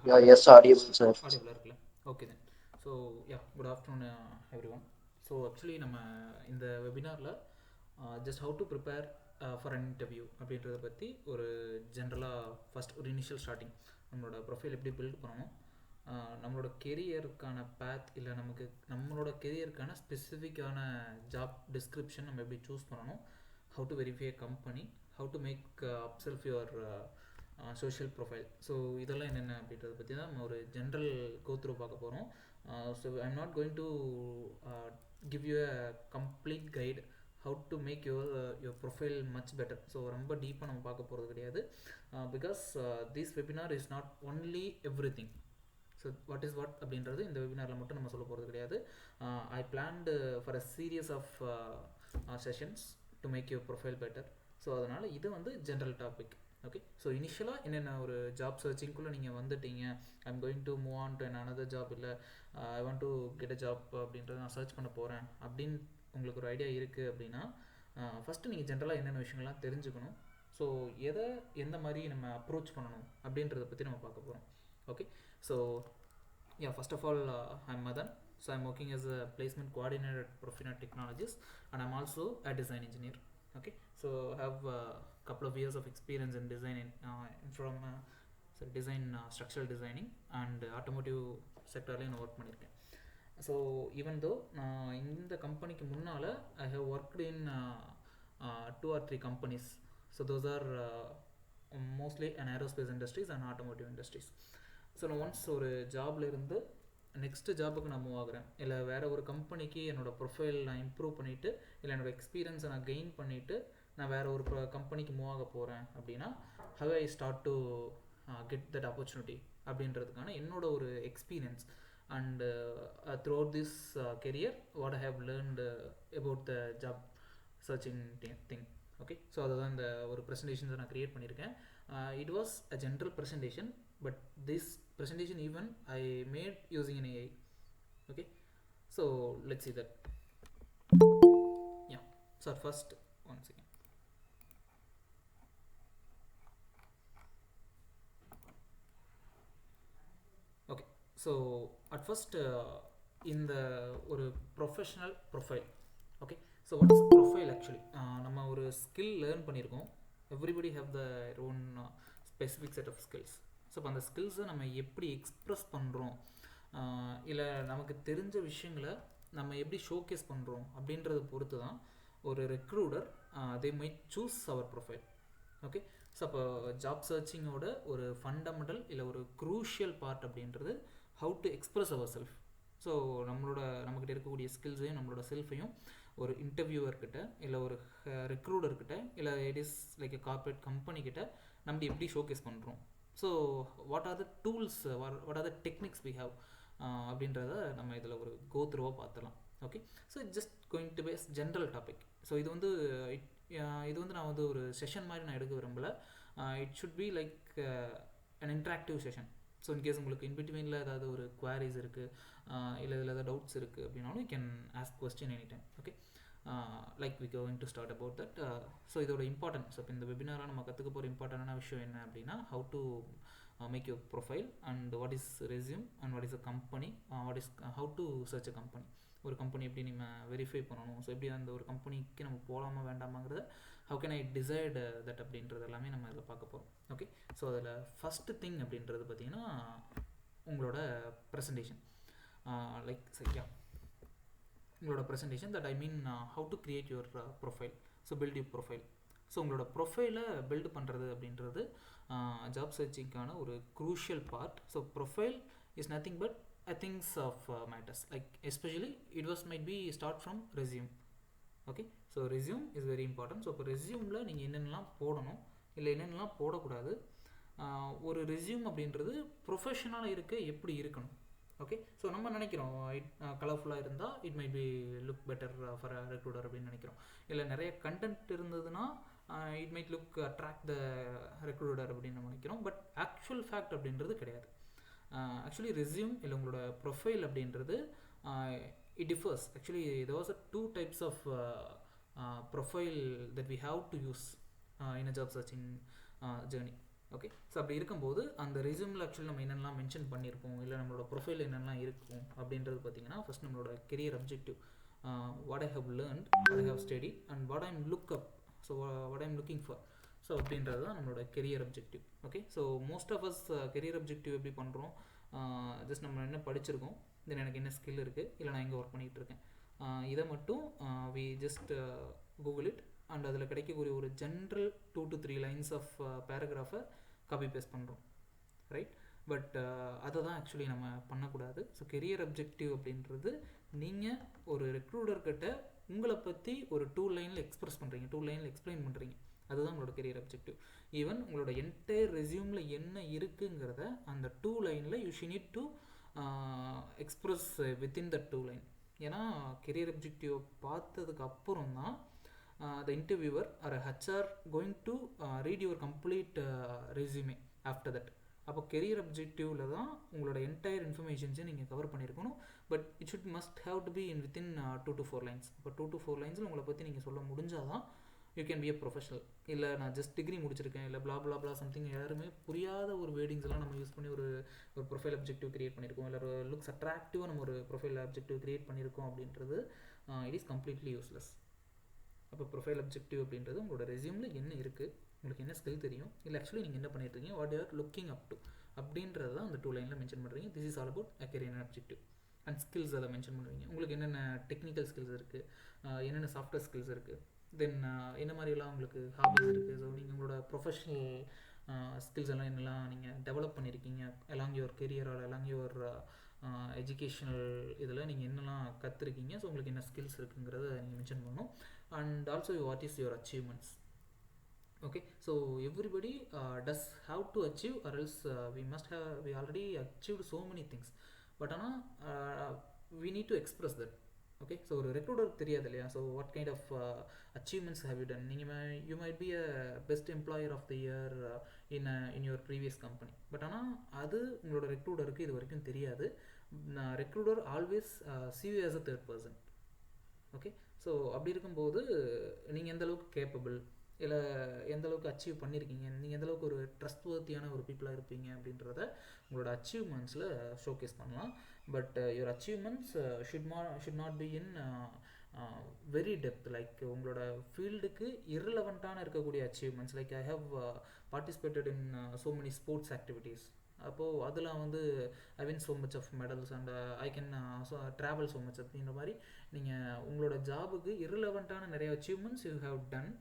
Yeah, yes, audible, sir. ஆடியபிளாக இருக்குல்ல? Okay then. So yeah, good afternoon everyone. So actually நம்ம இந்த வெபினாரில் just how to prepare for an interview அப்படின்றத பற்றி ஒரு ஜென்ரலாக ஃபஸ்ட் ஒரு இனிஷியல் ஸ்டார்டிங் நம்மளோட ப்ரொஃபைல் எப்படி பில்ட் பண்ணணும், நம்மளோட கெரியருக்கான பேத் இல்லை நமக்கு நம்மளோட கெரியருக்கான ஸ்பெசிஃபிக்கான ஜாப் டிஸ்கிரிப்ஷன் நம்ம எப்படி சூஸ் பண்ணணும், how to verify company, how to make up self your social profile. So இதெல்லாம் என்னென்ன அப்படின்றத பற்றி தான் நம்ம ஒரு ஜென்ரல் கோத்ரூ பார்க்க போகிறோம். So I'm not going to give you a complete guide how to make your profile much better. So ரொம்ப டீப்பாக நம்ம பார்க்க போகிறது கிடையாது. Because this webinar is not only everything. So what is what அப்படின்றது இந்த வெபினாரில் மட்டும் நம்ம சொல்ல போகிறது கிடையாது. I planned for a series of sessions to make your profile better. So அதனால் இது வந்து ஜென்ரல் டாபிக். ஓகே, ஸோ இனிஷியலாக என்னென்ன ஒரு ஜாப் சர்ச்சிங்குள்ளே நீங்கள் வந்துட்டீங்க, I'm going to move on to an another job, இல்லை I want to get a job அப்படின்றத நான் சர்ச் பண்ண போகிறேன் அப்படின்னு உங்களுக்கு ஒரு ஐடியா இருக்குது அப்படின்னா, ஃபஸ்ட்டு நீங்கள் ஜென்ரலாக என்னென்ன விஷயங்கள்லாம் தெரிஞ்சுக்கணும், ஸோ எதை எந்த மாதிரி நம்ம அப்ரோச் பண்ணணும் அப்படின்றத பற்றி நம்ம பார்க்க போகிறோம். Okay, so yeah, first of all, I'm Madan. So I'm working as a placement coordinator at Profenaa Technologies, and I'm also a design engineer. Okay, so I have a couple of years of experience in design from design, structural designing and automotive sector நான் work பண்ணியிருக்கேன். So even though நான் இந்த கம்பெனிக்கு முன்னால் I have worked in 2 or 3 companies. So those are mostly on aerospace industries and automotive industries. So நான் once ஒரு ஜாப்ல இருந்து நெக்ஸ்ட்டு ஜாபுக்கு நான் மூவ் ஆகுறேன், இல்லை வேறு ஒரு கம்பெனிக்கு என்னோடய ப்ரொஃபைல் நான் இம்ப்ரூவ் பண்ணிவிட்டு, இல்லை என்னோடய எக்ஸ்பீரியன்ஸை நான் கெயின் பண்ணிவிட்டு நான் வேறு ஒரு கம்பெனிக்கு மூவ் ஆக போகிறேன் அப்படின்னா, how I start to get that opportunity அப்படின்றதுக்கான என்னோட ஒரு experience and throughout this career what I have learnt about the job searching thing. Okay, so அதுதான் இந்த ஒரு ப்ரெசன்டேஷன்ஸை நான் க்ரியேட் பண்ணியிருக்கேன். It was a general presentation, but this presentation even I made using an AI. Okay, so let's see that. Yeah, so first, one second. Okay, so at first in the ஒரு professional profile. Okay, so what is profile actually? நம்ம ஒரு skill learn பண்ணியிருக்கோம். Everybody have their own specific set of skills. So இப்போ அந்த ஸ்கில்ஸை நம்ம எப்படி express பண்ணுறோம், இல்லை நமக்கு தெரிஞ்ச விஷயங்களை நம்ம எப்படி ஷோகேஸ் பண்ணுறோம் அப்படின்றத பொறுத்து தான் ஒரு recruiter they might choose our profile. Okay, so அப்போ ஜாப் சர்ச்சிங்கோட ஒரு ஃபண்டமெண்டல் இல்லை ஒரு க்ரூஷியல் பார்ட் அப்படின்றது how to express our self. So நம்மக்கிட்ட இருக்கக்கூடிய ஸ்கில்ஸையும் நம்மளோட செல்ஃபையும் ஒரு இன்டர்வியூவர்கிட்ட, இல்லை ஒரு ரெக்ரூடர்கிட்ட, இல்லை it is like a corporate கம்பெனிக்கிட்ட நம்ம எப்படி ஷோகேஸ் பண்ணுறோம். So what are the tools, what are the techniques we have அப்படின்றத நம்ம இதில் ஒரு கோ த்ரூவாக பார்த்துலாம். Okay, so just going to base general topic. So இது வந்து நான் வந்து ஒரு செஷன் மாதிரி நான் எடுக்க விரும்பலை. It should be like an interactive session. So in case உங்களுக்கு இன்பிட்வீனில் ஏதாவது ஒரு குவாரிஸ் இருக்குது, இல்லை இதில் ஏதாவது டவுட்ஸ் இருக்குது அப்படின்னாலும் you can ask question any time. Okay, like we going to start about that. So இதோட இம்பார்ட்டன்ஸ், ஸோ இப்போ இந்த வெபினாராக நம்ம கற்றுக்க போகிற இம்பார்ட்டண்டான விஷயம் என்ன அப்படின்னா, how to make your profile and what is resume and what is a company, what is how to search a company. ஒரு கம்பெனி எப்படி நம்ம வெரிஃபை பண்ணணும், ஸோ எப்படி அந்த ஒரு கம்பெனிக்கு நம்ம போகலாமா வேண்டாமாங்கிறத how can I decide that அப்படின்றது எல்லாமே நம்ம இதில் பார்க்க போகிறோம். ஓகே, ஸோ அதில் ஃபஸ்ட்டு திங் அப்படின்றது பார்த்திங்கன்னா உங்களோட ப்ரெசன்டேஷன். லைக் சரியா உங்களோட presentation, that I mean how to create your profile. So build your profile. So உங்களோட ப்ரொஃபைலை பில்டு பண்ணுறது அப்படின்றது ஜாப் சர்ச்சிங்கான ஒரு crucial part. So profile is nothing but a things of matters, like especially it was might be start from resume. Okay, so resume is very important. So இப்போ ரெஸ்யூமில் நீங்கள் என்னென்னலாம் போடணும், இல்லை என்னென்னலாம் போடக்கூடாது, ஒரு ரெஸ்யூம் அப்படின்றது ப்ரொஃபஷனலாக இருக்க எப்படி இருக்கணும். ஓகே, ஸோ நம்ம நினைக்கிறோம் கலர்ஃபுல்லாக இருந்தால் it might be look better for a recruiter அப்படின்னு நினைக்கிறோம். இல்லை நிறைய கண்டென்ட் இருந்ததுன்னா it might look attract the recruiter அப்படின்னு நம்ம நினைக்கிறோம். பட் ஆக்சுவல் ஃபேக்ட் அப்படின்றது கிடையாது. ஆக்சுவலி ரெஸ்யூம் இல்லை உங்களோட ப்ரொஃபைல் அப்படின்றது it differs. Actually there was a 2 types of profile that we have to use in a job searching journey. Okay. So அப்படி இருக்கும்போது அந்த ரெஸ்யூமில் ஆக்சுவலி நம்ம என்னென்னலாம் மென்ஷன் பண்ணியிருப்போம், இல்லை நம்மளோட ப்ரொஃபைல் என்னென்னலாம் இருக்கும் அப்படின்றது பார்த்தீங்கன்னா, ஃபஸ்ட் நம்மளோட career objective, what I have learned, what I have study and what I'm look up, so what I'm looking for. So அப்படின்றது தான் நம்மளோட career objective. Okay. So most of us career objective எப்படி பண்ணுறோம், just நம்ம என்ன படிச்சிருக்கோம், தென் எனக்கு என்ன ஸ்கில் இருக்குது, இல்லை நான் எங்கே ஒர்க் பண்ணிகிட்டு இருக்கேன், இதை மட்டும் we just Google it and அதில் கிடைக்கக்கூடிய ஒரு ஜென்ரல் 2 to 3 லைன்ஸ் ஆஃப் பேராகிராஃபை காப்பி பேஸ்ட் பண்ணுறோம், ரைட்? பட் அதை தான் ஆக்சுவலி நம்ம பண்ணக்கூடாது. ஸோ கெரியர் அப்ஜெக்டிவ் அப்படின்றது நீங்கள் ஒரு ரெக்ரூட்டர்கிட்ட உங்களை பற்றி ஒரு 2 லைனில் எக்ஸ்பிரஸ் பண்ணுறீங்க, 2 லைனில் எக்ஸ்பிளைன் பண்ணுறீங்க, அதுதான் உங்களோட கெரியர் அப்ஜெக்டிவ். ஈவன் உங்களோட என்டையர் ரெஸ்யூமில் என்ன இருக்குங்கிறத அந்த 2 லைனில் you she need to express within the 2 line. ஏன்னா கெரியர் அப்ஜெக்டிவ் பார்த்ததுக்கு அப்புறம் தான் the interviewer or a HR going to read your complete resume after that. அப்போ கெரியர் அப்ஜெக்டிவில் தான் உங்களோட என்டையர் இன்ஃபர்மேஷன்ஸை நீங்கள் கவர் பண்ணியிருக்கணும். But it should must have to be in within 2 to 4 lines. இப்போ 2 to 4 லைன்ஸில் உங்களை பற்றி நீங்கள் சொல்ல முடிஞ்சால் தான் you can be a professional. இல்லை நான் ஜஸ்ட் டிகிரி முடிச்சிருக்கேன், இல்லை பிளா பிளா பிளா சம்திங், யாருமே புரியாத ஒரு வேர்டிங்ஸ் எல்லாம் நம்ம யூஸ் பண்ணி ஒரு ப்ரொஃபைல் அப்ஜெக்டிவ் கிரியேட் பண்ணியிருக்கோம், இல்லை ஒரு லுக்ஸ் அட்ராக்டிவாக நம்ம ஒரு ப்ரொஃபைல் அப்ஜெக்டிவ் கிரியேட் பண்ணியிருக்கோம் அப்படின்றது இட் இஸ் கம்ப்ளீட்லி யூஸ்லெஸ். அப்போ ப்ரொஃபைல் அப்ஜெக்டிவ் அப்படின்றது உங்களோட ரெஸ்யூமில் என்ன இருக்குது, உங்களுக்கு என்ன ஸ்கில் தெரியும், இல்லை ஆக்சுவலி நீங்கள் என்ன பண்ணியிருக்கீங்க, what you are looking up to அப்படின்றது தான் அந்த 2 லைனில் மென்ஷன் பண்ணுறீங்க. This is all about a career objective. And skills அதை மென்ஷன் பண்ணுவீங்க. உங்களுக்கு என்னென்ன டெக்னிக்கல் ஸ்கில்ஸ் இருக்குது, என்னென்ன சாஃப்ட்வேர் ஸ்கில்ஸ் இருக்குது, தென் என்ன மாதிரிலாம் உங்களுக்கு ஹாபிஸ் இருக்குது. ஸோ நீங்கள் உங்களோட ப்ரொஃபஷனல் ஸ்கில்ஸ் எல்லாம் என்னெல்லாம் நீங்கள் டெவலப் பண்ணியிருக்கீங்க along your career or along your educational இதில் நீங்கள் என்னெல்லாம் கற்றுருக்கீங்க, ஸோ உங்களுக்கு என்ன ஸ்கில்ஸ் இருக்குங்கிறத நீங்கள் மென்ஷன் பண்ணணும். And also what is your achievements. Okay, so everybody does have to achieve, or else we already achieved so many things, but we need to express that. Okay, so ஒரு recruiter தெரியாது இல்லையா, so what kind of achievements have you done. நீங்கள் you might be a best employer of the year in your previous company, but ஆனால் அது உங்களோட ரெக்ரூட்டருக்கு இது வரைக்கும் தெரியாது. Recruiter always see you as a third person. Okay. So அப்படி இருக்கும்போது நீங்கள் எந்தளவுக்கு கேப்பபிள், இல்லை எந்தளவுக்கு அச்சீவ் பண்ணியிருக்கீங்க, நீங்கள் எந்தளவுக்கு ஒரு ட்ரஸ்ட்வர்த்தியான ஒரு பீப்புளாக இருப்பீங்க அப்படின்றத உங்களோட அச்சீவ்மெண்ட்ஸில் ஷோகேஸ் பண்ணலாம். But your achievements should not be in very depth, like உங்களோட ஃபீல்டுக்கு இரலவெண்ட்டான இருக்கக்கூடிய achievements. Like I have participated in so many sports activities. அப்போது அதில் வந்து I win so much of medals and I can travel so much அப்படின்ற மாதிரி நீங்கள் உங்களோட ஜாபுக்கு இரலவெண்ட்டான நிறைய achievements you have done,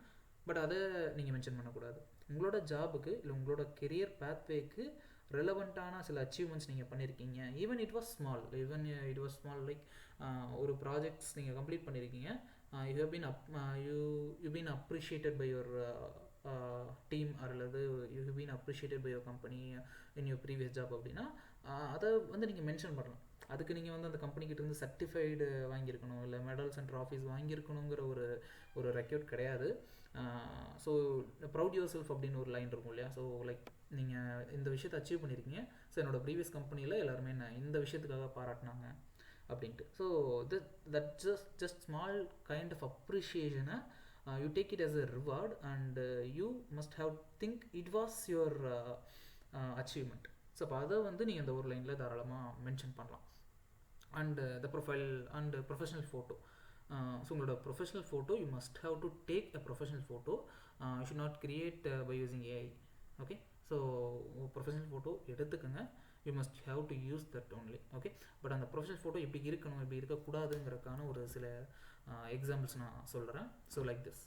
but அதை நீங்கள் மென்ஷன் பண்ணக்கூடாது. உங்களோட ஜாபுக்கு இல்லை உங்களோட கெரியர் பேத்வேக்கு ரெலவெண்ட்டான சில அச்சீவ்மெண்ட்ஸ் நீங்கள் பண்ணியிருக்கீங்க. Even it was small like ஒரு ப்ராஜெக்ட்ஸ் நீங்கள் கம்ப்ளீட் பண்ணியிருக்கீங்க, you been appreciated by your team or அல்லது you have been appreciated by your company in your previous job அப்படின்னா அதை வந்து நீங்கள் மென்ஷன் பண்ணலாம். அதுக்கு நீங்கள் வந்து அந்த கம்பெனிக்கிட்ட இருந்து சர்டிஃபைடு வாங்கியிருக்கணும், இல்லை மெடல்ஸ் அண்ட் ட்ராஃபீஸ் வாங்கியிருக்கணுங்கிற ஒரு ரெக்கார்ட் கிடையாது. ஸோ ப்ரௌட் யுவர் செல்ஃப் அப்படின்னு ஒரு லைன் இருக்கும் இல்லையா. ஸோ லைக் நீங்கள் இந்த விஷயத்தை அச்சீவ் பண்ணியிருக்கீங்க, ஸோ என்னோட ப்ரீவியஸ் கம்பெனியில் எல்லாருமே என்ன இந்த விஷயத்துக்காக பாராட்டினாங்க அப்படின்ட்டு. So that just small kind of அப்ரிஷியேஷனை you take it as a reward and you must have think it was your achievement. So அப்போ அதை வந்து நீங்கள் இந்த ஒரு லைனில் தாராளமாக மென்ஷன் பண்ணலாம். And the profile and professional photo. So உங்களோட professional photo you must have to take a professional photo, you should not create by using AI. Okay. So professional photo எடுத்துக்கோங்க, you must have to use that only. Okay. But அந்த professional photo எப்படி இருக்கணும், எப்படி இருக்கக்கூடாதுங்கிறதுக்கான ஒரு சில examples நான் சொல்கிறேன். So like this.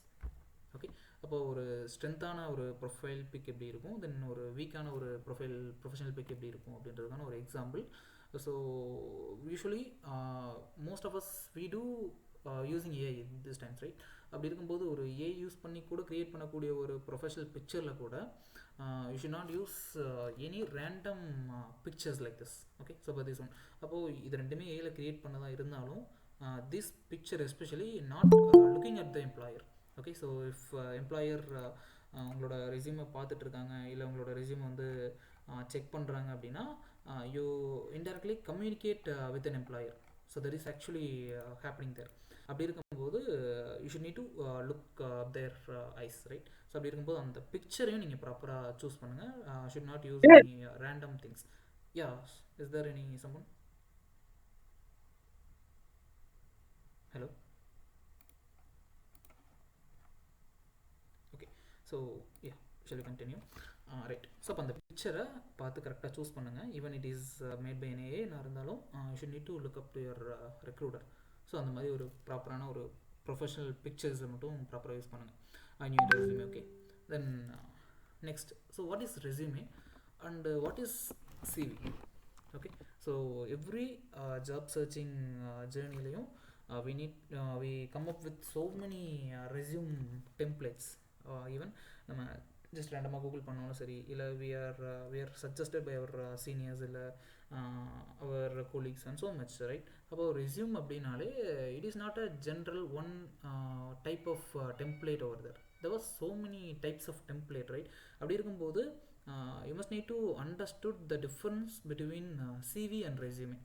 ஓகே. அப்போது ஒரு ஸ்ட்ரென்த்தான ஒரு ப்ரொஃபைல் பிக் எப்படி இருக்கும், தென் ஒரு வீக்கான ஒரு ப்ரொஃபஷனல் பிக் எப்படி இருக்கும் அப்படின்றதுக்கான ஒரு example. So usually most of us we do using AI this times, right? அப்படி இருக்கும்போது ஒரு ஏஐ யூஸ் பண்ணி கூட க்ரியேட் பண்ணக்கூடிய ஒரு ப்ரொஃபஷனல் பிக்சரில் கூட you should not use any random pictures like this. Okay. So but this one, அப்போது இது ரெண்டுமே ஏஐயில் க்ரியேட் பண்ணதாக இருந்தாலும் this picture especially not looking at the employer. Okay. So if employer உங்களோட ரெஸ்யூமை பார்த்துட்ருக்காங்க, இல்லை உங்களோட ரெஸ்யூமை வந்து செக் பண்ணுறாங்க அப்படின்னா you indirectly communicate with an employer. So that is actually happening there. அப்படி இருக்கும்போது you should need to look their eyes, right? So அப்படி இருக்கும்போது அந்த பிக்சரையும் நீங்கள் ப்ராப்பராக சூஸ் பண்ணுங்கள். Should not use any random things. Yeah, is there any someone? Hello. Okay, so yeah, shall we continue? Right. So அப்போ அந்த பிக்சரை பார்த்து கரெக்டாக சூஸ் பண்ணுங்கள். Even it is made by AI இருந்தாலும் you should need to look up to your recruiter. So அந்த மாதிரி ஒரு ப்ராப்பரான ஒரு ப்ரொஃபஷனல் பிக்சர்ஸை மட்டும் ப்ராப்பராக யூஸ் பண்ணுங்கள். I knew resume. Okay, then next, so what is resume and what is CV? Okay, so every job searching journey layum we come up with so many resume templates. Even நம்ம just randomly google பண்ணாலும் சரி, இல்ல we are suggested by our seniors, இல்ல our colleagues and so much, right? About resume அப்படினாலே it is not a general one type of template over there. There was so many types of template, right? அப்படி இருக்கும்போது you must need to understood the difference between CV and resume.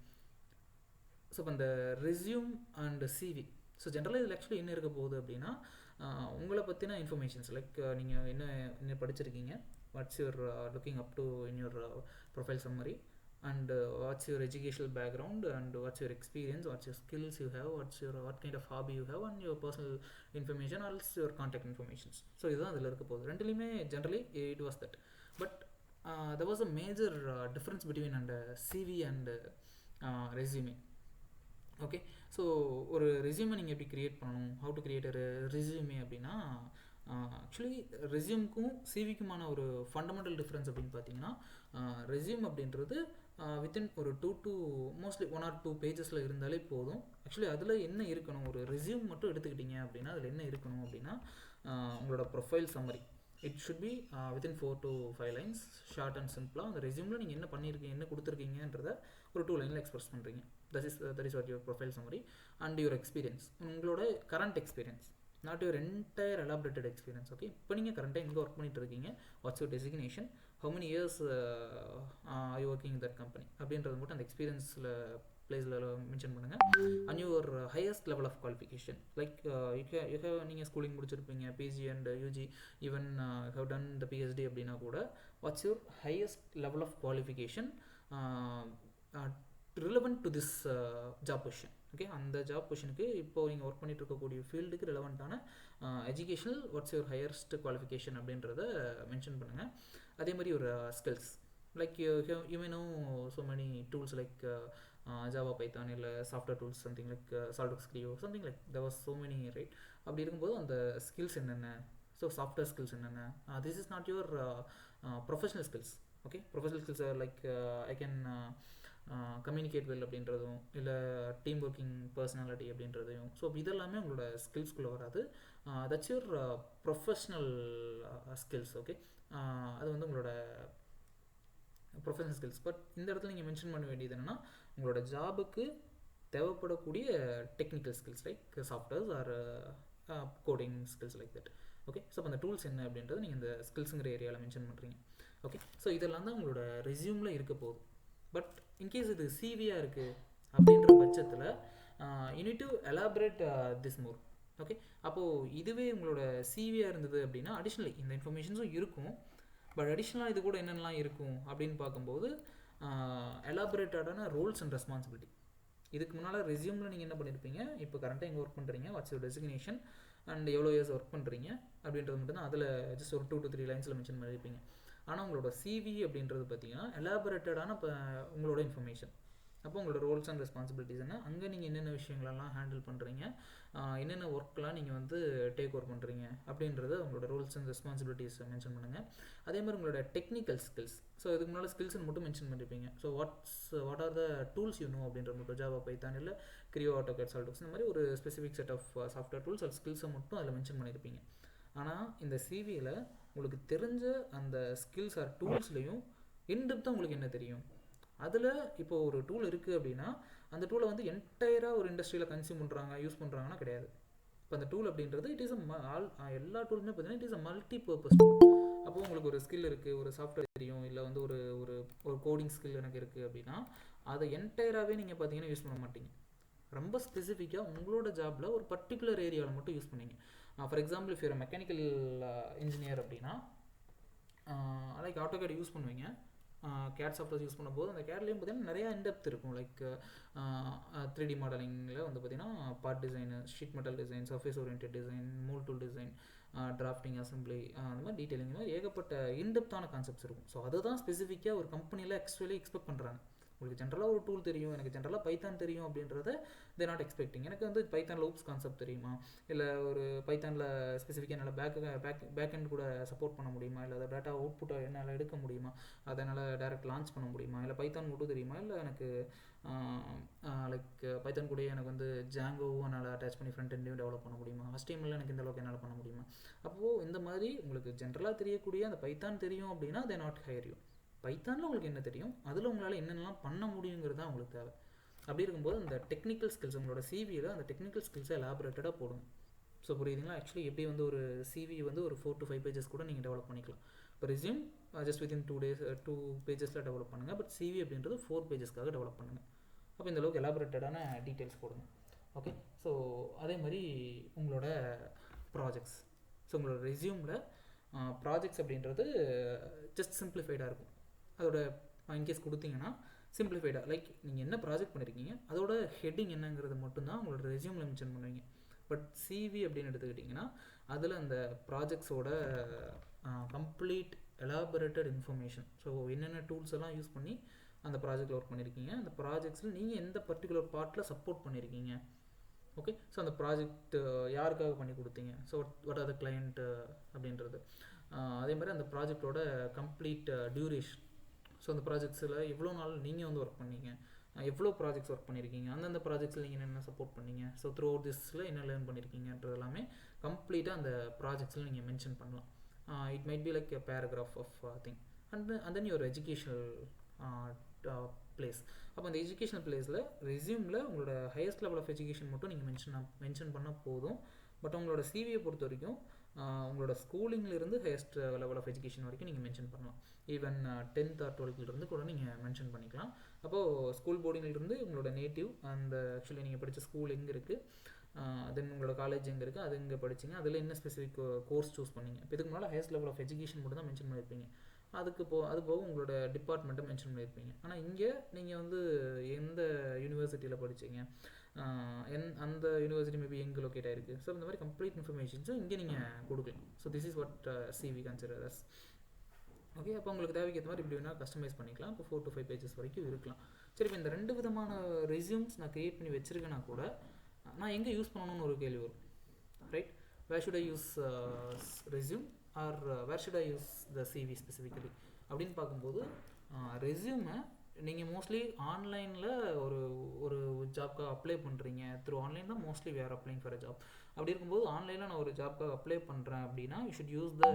So இப்போ இந்த resume and CV, so ஜென்ரலாக இதில் actually என்ன இருக்க போகுது அப்படின்னா, உங்களை பற்றின இன்ஃபர்மேஷன்ஸ் லைக் நீங்கள் என்ன படிச்சிருக்கீங்க, what's your looking up to in your profile summary, and what's your educational background, and what's your experience, what's your skills you have, what kind of hobby you have, and your personal information or else your contact informations. So இதுதான் அதில் இருக்க போகுது. ரெண்டுலேயுமே generally it was that, but there was a major difference between and CV and resume. Okay, so ஒரு ரெஸ்யூமை நீங்கள் எப்படி create பண்ணணும், how to create ஒரு ரெஸ்யூமே அப்படின்னா, ஆக்சுவலி ரெஸ்யூமுக்கும் சிவிக்குமான ஒரு ஃபண்டமெண்டல் டிஃப்ரென்ஸ் அப்படின்னு பார்த்தீங்கன்னா, ரெஸ்யூம் அப்படின்றது வித்தின் ஒரு 2 to மோஸ்ட்லி 1 or 2 பேஜஸில் இருந்தாலே போதும். ஆக்சுவலி அதில் என்ன இருக்கணும், ஒரு ரெஸ்யூம் மட்டும் எடுத்துக்கிட்டிங்க அப்படின்னா அதில் என்ன இருக்கணும் அப்படின்னா, உங்களோட profile summary it should be within 4 to 5 lines, short and சிம்பிளாக அந்த ரெஸ்யூமில் நீங்கள் என்ன பண்ணியிருக்கீங்க, என்ன கொடுத்துருக்கீங்கன்றத ஒரு 2 லைனில் எக்ஸ்பிரஸ் பண்ணுறீங்க. that is what your profile summary and your experience, உங்களோட current experience, not your entire elaborated experience. Okay, இப்போ நீங்கள் கரண்ட்டாக எங்கே ஒர்க் பண்ணிட்டு இருக்கீங்க, what's your designation, how many years are you working in that company அப்படின்றது மட்டும் அந்த எக்ஸ்பீரியன்ஸில் பிளேஸில் மென்ஷன் பண்ணுங்கள். And your highest level of qualification, like you have நீங்கள் ஸ்கூலிங் முடிச்சிருப்பீங்க, PG and UG, even have done the PhD அப்படின்னா கூட, what's your highest level of qualification relevant to this job position. Okay, அந்த job பொசிஷனுக்கு இப்போ நீங்கள் work பண்ணிட்டு இருக்கக்கூடிய ஃபீல்டுக்கு ரிலவெண்ட்டான educational what's your highest qualification அப்படின்றத மென்ஷன் பண்ணுங்கள். அதே மாதிரி ஒரு skills like you may know so many tools like Java, Python, இல்லை software tools something like SolidWorks Creo something like there was so many, right? அப்படி இருக்கும்போது அந்த ஸ்கில்ஸ் என்னென்ன, ஸோ சாஃப்ட்வேர் ஸ்கில்ஸ் என்னென்ன, this is not your professional skills. Okay, professional skills like I can communicate well அப்படின்றதும், இல்லை team working personality அப்படின்றதையும், so இதெல்லாமே உங்களோட ஸ்கில்ஸ்குள்ளே வராது. That's your professional skills. Okay, அது வந்து உங்களோட ப்ரொஃபஷனல் ஸ்கில்ஸ். பட் இந்த இடத்துல நீங்கள் மென்ஷன் பண்ண வேண்டியது என்னென்னா, உங்களோட ஜாபுக்கு தேவைப்படக்கூடிய technical skills like softwares or coding skills like that. Okay, so அப்போ அந்த டூல்ஸ் என்ன அப்படின்றது நீங்கள் இந்த ஸ்கில்ஸுங்கிற ஏரியாவில் மென்ஷன் பண்ணுறீங்க. ஓகே, ஸோ இதெல்லாம் தான் உங்களோட ரெஸ்யூமில் இருக்க போகுது. பட் இன்கேஸ் இது சிவியாக இருக்குது அப்படின்ற பட்சத்தில் you need to elaborate this more. Okay, அப்போது இதுவே உங்களோட சிவியாக இருந்தது அப்படின்னா அடிஷ்னலி இந்த இன்ஃபர்மேஷன்ஸும் இருக்கும். பட் அடிஷ்னலாக இது கூட என்னென்னலாம் இருக்கும் அப்படின்னு பார்க்கும்போது எலாபரேட்டடான ரோல்ஸ் அண்ட் ரெஸ்பான்சிபிலிட்டி. இதுக்கு முன்னால் ரெஸ்யூமில் நீங்கள் என்ன பண்ணியிருப்பீங்க, இப்போ கரண்ட்டாக எங்கே ஒர்க் பண்ணுறீங்க, வாட்ஸ் யுவர் டெசிக்னேஷன் அண்ட் எவ்வளோ இயர்ஸ் ஒர்க் பண்ணுறீங்க அப்படின்றது மட்டும் தான் அதில் ஜஸ்ட் ஒரு 2 to 3 லைன்ஸில் மென்ஷன் பண்ணியிருப்பீங்க. ஆனால் உங்களோட சிவி அப்படின்றது பார்த்தீங்கன்னா எலாபரேட்டடான இப்போ உங்களோட இன்ஃபர்மேஷன். அப்போ உங்களோட ரோல்ஸ் அண்ட் ரெஸ்பான்சிபிலிட்டிஸ் என்ன, அங்கே நீங்கள் என்னென்ன விஷயங்களெல்லாம் ஹேண்டில் பண்ணுறீங்க, என்னென்ன ஒர்க்லாம் நீங்கள் வந்து டேக் ஓவர் பண்ணுறீங்க அப்படின்றத உங்களோட ரோல்ஸ் அண்ட் ரெஸ்பான்சிபிலிட்டிஸ் மென்ஷன் பண்ணுங்கள். அதே மாதிரி உங்களோட டெக்னிக்கல் ஸ்கில்ஸ், ஸோ இதுக்கு முன்னால் ஸ்கில்ஸ்ன்னு மட்டும் மென்ஷன் பண்ணியிருப்பீங்க. So what are the tools you know அப்படின்ற மட்டும் ஜாவா, பைத்தான், இல்லை கிரியோ, ஆட்டோகேட், சால்ட்வொர்க்ஸ் இந்த மாதிரி ஒரு specific set of software tools அது ஸ்கில்ஸை மட்டும் அதில் மென்ஷன் பண்ணியிருப்பீங்க. ஆனால் இந்த சிவியில் உங்களுக்கு தெரிஞ்ச அந்த ஸ்கில்ஸ் ஆர் டூல்ஸ்லேயும் இன்டெப்த்தாக உங்களுக்கு என்ன தெரியும், அதில் இப்போ ஒரு டூல் இருக்குது அப்படின்னா அந்த டூலை வந்து என்டையராக ஒரு இண்டஸ்ட்ரியில் கன்சியூம் பண்ணுறாங்க, யூஸ் பண்ணுறாங்கன்னா கிடையாது. இப்போ அந்த டூல் அப்படின்றது இட் இஸ் எல்லா டூலுமே பார்த்தீங்கன்னா it is a multi purpose tool. அப்போது உங்களுக்கு ஒரு ஸ்கில் இருக்குது, ஒரு சாஃப்ட்வேர் தெரியும், இல்லை வந்து ஒரு ஒரு கோடிங் ஸ்கில் எனக்கு இருக்குது அப்படின்னா அதை என்டையராகவே நீங்கள் பார்த்தீங்கன்னா யூஸ் பண்ண மாட்டீங்க. ரொம்ப ஸ்பெசிஃபிக்காக உங்களோட ஜாபில் ஒரு பர்டிகுலர் ஏரியாவில் மட்டும் யூஸ் பண்ணீங்க. For example if you're mechanical engineer அப்படின்னா லைக் ஆட்டோகேட் யூஸ் பண்ணுவீங்க. கேட் சாஃப்ட்வேர் யூஸ் பண்ணும்போது அந்த கேட்லேயும் பார்த்தீங்கன்னா நிறையா இன்டெப்த் இருக்கும். லைக் 3D மாடலிங்கில் வந்து பார்த்தீங்கன்னா part design, sheet metal design, surface orient design, mould tool design, drafting, assembly, அந்த மாதிரி டீட்டெயிலிங் மாதிரி ஏகப்பட்ட இன்டெப்த்தான கான்செப்ட்ஸ் இருக்கும். ஸோ அதுதான் ஸ்பெசிஃபிக்காக ஒரு கம்பெனியில் ஆக்சுவலி எக்ஸ்பெக்ட் பண்ணுறாங்க. உங்களுக்கு ஜென்ரலாக ஒரு டூல் தெரியும், எனக்கு ஜென்ரலாக பைத்தான் தெரியும் அப்படின்றத தே நாட் எக்ஸ்பெக்டிங். எனக்கு வந்து பைத்தானில் ஊப்ஸ் கான்செப்ட் தெரியுமா, இல்லை ஒரு பைத்தானில் ஸ்பெசிஃபிக்காக என்னால் பேக் எண்ட் கூட சப்போர்ட் பண்ண முடியுமா, இல்லை அதை டேட்டா அவுட்புட்டை என்னால் எடுக்க முடியுமா, அதை என்னால் டேரெக்ட் லான்ச் பண்ண முடியுமா, இல்லை பைத்தான் மட்டும் தெரியுமா, இல்லை எனக்கு லைக் பைத்தான் கூட எனக்கு வந்து ஜாங்கோவும் என்னால் அட்டாச் பண்ணி ஃப்ரண்ட் எண்டையும் டெவலப் பண்ண முடியுமா, HTML எனக்கு இந்த அளவுக்கு என்னால் பண்ண முடியுமா. அப்போது இந்த மாதிரி உங்களுக்கு ஜென்ரலாக தெரியக்கூடிய அந்த பைத்தான் தெரியும் அப்படின்னா தே நாட் ஹையர் யூ. பைத்தானில் உங்களுக்கு என்ன தெரியும், அதில் உங்களால் என்னென்னலாம் பண்ண முடியுங்கிறது தான் உங்களுக்கு தேவை. அப்படி இருக்கும்போது அந்த டெக்னிக்கல் ஸ்கில்ஸ் உங்களோட சிவியில் அந்த டெக்னிக்கல் ஸ்கில்ஸை எலாபரேட்டடாக போடுங்க. ஸோ புரியுதுங்களா? ஆக்சுவலி எப்படி வந்து ஒரு சிவி வந்து ஒரு 4 to 5 pages கூட நீங்கள் டெவலப் பண்ணிக்கலாம். இப்போ ரெஸ்யூம் ஜஸ்ட் வித்தின் 2 pagesல டெவலப் பண்ணுங்கள். பட் சிவி அப்படின்றது 4 pagesக்காக டெவலப் பண்ணுங்கள். அப்போ இந்த அளவுக்கு எலாபரேட்டடான டீட்டெயில்ஸ் போடுங்க. ஓகே. ஸோ அதே மாதிரி உங்களோட ப்ராஜெக்ட்ஸ். ஸோ உங்களோட ரெஸ்யூமில் ப்ராஜெக்ட்ஸ் அப்படின்றது ஜஸ்ட் சிம்பிளிஃபைடாக இருக்கும். அதோட இன்கேஸ் கொடுத்தீங்கன்னா சிம்பிளிஃபைடாக லைக் நீங்கள் என்ன ப்ராஜெக்ட் பண்ணியிருக்கீங்க அதோட ஹெட்டிங் என்னங்கிறது மட்டும்தான் உங்களோட ரெஸ்யூமில் மென்ஷன் பண்ணுவீங்க. பட் சிவி அப்படின்னு எடுத்துக்கிட்டிங்கன்னா அதில் அந்த ப்ராஜெக்ட்ஸோட கம்ப்ளீட் எலாபரேட்டட் இன்ஃபர்மேஷன். ஸோ என்னென்ன டூல்ஸ் எல்லாம் யூஸ் பண்ணி அந்த ப்ராஜெக்டில் ஒர்க் பண்ணியிருக்கீங்க, அந்த ப்ராஜெக்ட்ஸில் நீங்கள் எந்த பர்டிகுலர் பார்ட்டில் சப்போர்ட் பண்ணியிருக்கீங்க. ஓகே. ஸோ அந்த ப்ராஜெக்ட் யாருக்காக பண்ணி கொடுத்தீங்க, so what are the client அப்படின்றது. அதே மாதிரி அந்த ப்ராஜெக்டோட கம்ப்ளீட் டியூரேஷன். ஸோ அந்த ப்ராஜெக்ட்ஸில் எவ்வளோ நாள் நீங்கள் வந்து ஒர்க் பண்ணீங்க, எவ்வளோ ப்ராஜெக்ட்ஸ் ஒர்க் பண்ணியிருக்கீங்க, அந்தந்த ப்ராஜெக்ட்ஸில் நீங்கள் என்னென்ன சப்போர்ட் பண்ணீங்க, ஸோ த்ரூ அவுட் திஸில் என்ன லேர்ன் பண்ணியிருக்கீங்கன்றது எல்லாமே கம்ப்ளீட்டாக அந்த ப்ராஜெக்ட்ஸில் நீங்கள் மென்ஷன் பண்ணலாம். It might be like a paragraph of thing and then your educational place. அப்போ அந்த எஜுகேஷனல் பிளேஸில் ரெஸ்யூமில் உங்களோட ஹையஸ்ட் லெவல் ஆஃப் எஜுகேஷன் மட்டும் நீங்கள் மென்ஷன் பண்ணால் போதும். பட் உங்களோட சிவியை பொறுத்த வரைக்கும் உங்களோட ஸ்கூலிங்கிலிருந்து ஹையஸ்ட் லெவல் ஆஃப் எஜுகேஷன் வரைக்கும் நீங்கள் மென்ஷன் பண்ணலாம். ஈவன் 10th or 12th கூட நீங்கள் மென்ஷன் பண்ணிக்கலாம். அப்போது ஸ்கூல் போர்டிங்கிலிருந்து உங்களோட நேட்டிவ் அந்த ஆக்சுவலி நீங்கள் படித்த ஸ்கூல் எங்கே இருக்குது, தென் உங்களோட காலேஜ் எங்கே இருக்குது, அது எங்கே படிச்சிங்க, அதில் என்ன ஸ்பெசிஃபிக் கோர்ஸ் சூஸ் பண்ணிங்க. இப்போ இதுக்கு மேலே ஹையஸ்ட் லெவல் ஆஃப் எஜுகேஷன் மட்டும் தான் மென்ஷன் பண்ணியிருப்பீங்க. அது போக உங்களோட டிபார்ட்மெண்ட்டை மென்ஷன் பண்ணியிருப்பீங்க. ஆனால் இங்கே நீங்கள் வந்து எந்த யூனிவர்சிட்டியில் படிச்சிங்க, அந்த யூனிவர்சிட்டி மேபி எங்கே லொக்கேட் ஆகிருக்கு, ஸோ இந்த மாதிரி கம்ப்ளீட் இன்ஃபர்மேஷன்ஸும் இங்கே நீங்கள் கொடுக்கலாம். So this is what CV consider as. Okay. அப்போ உங்களுக்கு தேவைக்கு ஏற்ற மாதிரி இப்படி வேணால் கஸ்டமைஸ் பண்ணிக்கலாம். இப்போ 4 to 5 pages வரைக்கும் இருக்கலாம். சரி, இப்போ இந்த 2 விதமான ரெஸ்யூம்ஸ் நான் க்ரியேட் பண்ணி வச்சுருக்கேன்னா கூட நான் எங்கே யூஸ் பண்ணணும்னு ஒரு கேள்வி வரும். Right? Where should I use resume or where should I use the CV specifically அப்படின்னு பார்க்கும்போது ரெஸ்யூமை நீங்கள் மோஸ்ட்லி ஆன்லைனில் ஒரு ஜாப்க்காக அப்ளை பண்ணுறீங்க. த்ரூ ஆன்லைன் தான் mostly we are applying for a job. அப்படி இருக்கும்போது ஆன்லைனில் நான் ஒரு ஜாப்க்காக அப்ளை பண்ணுறேன் அப்படின்னா you should use the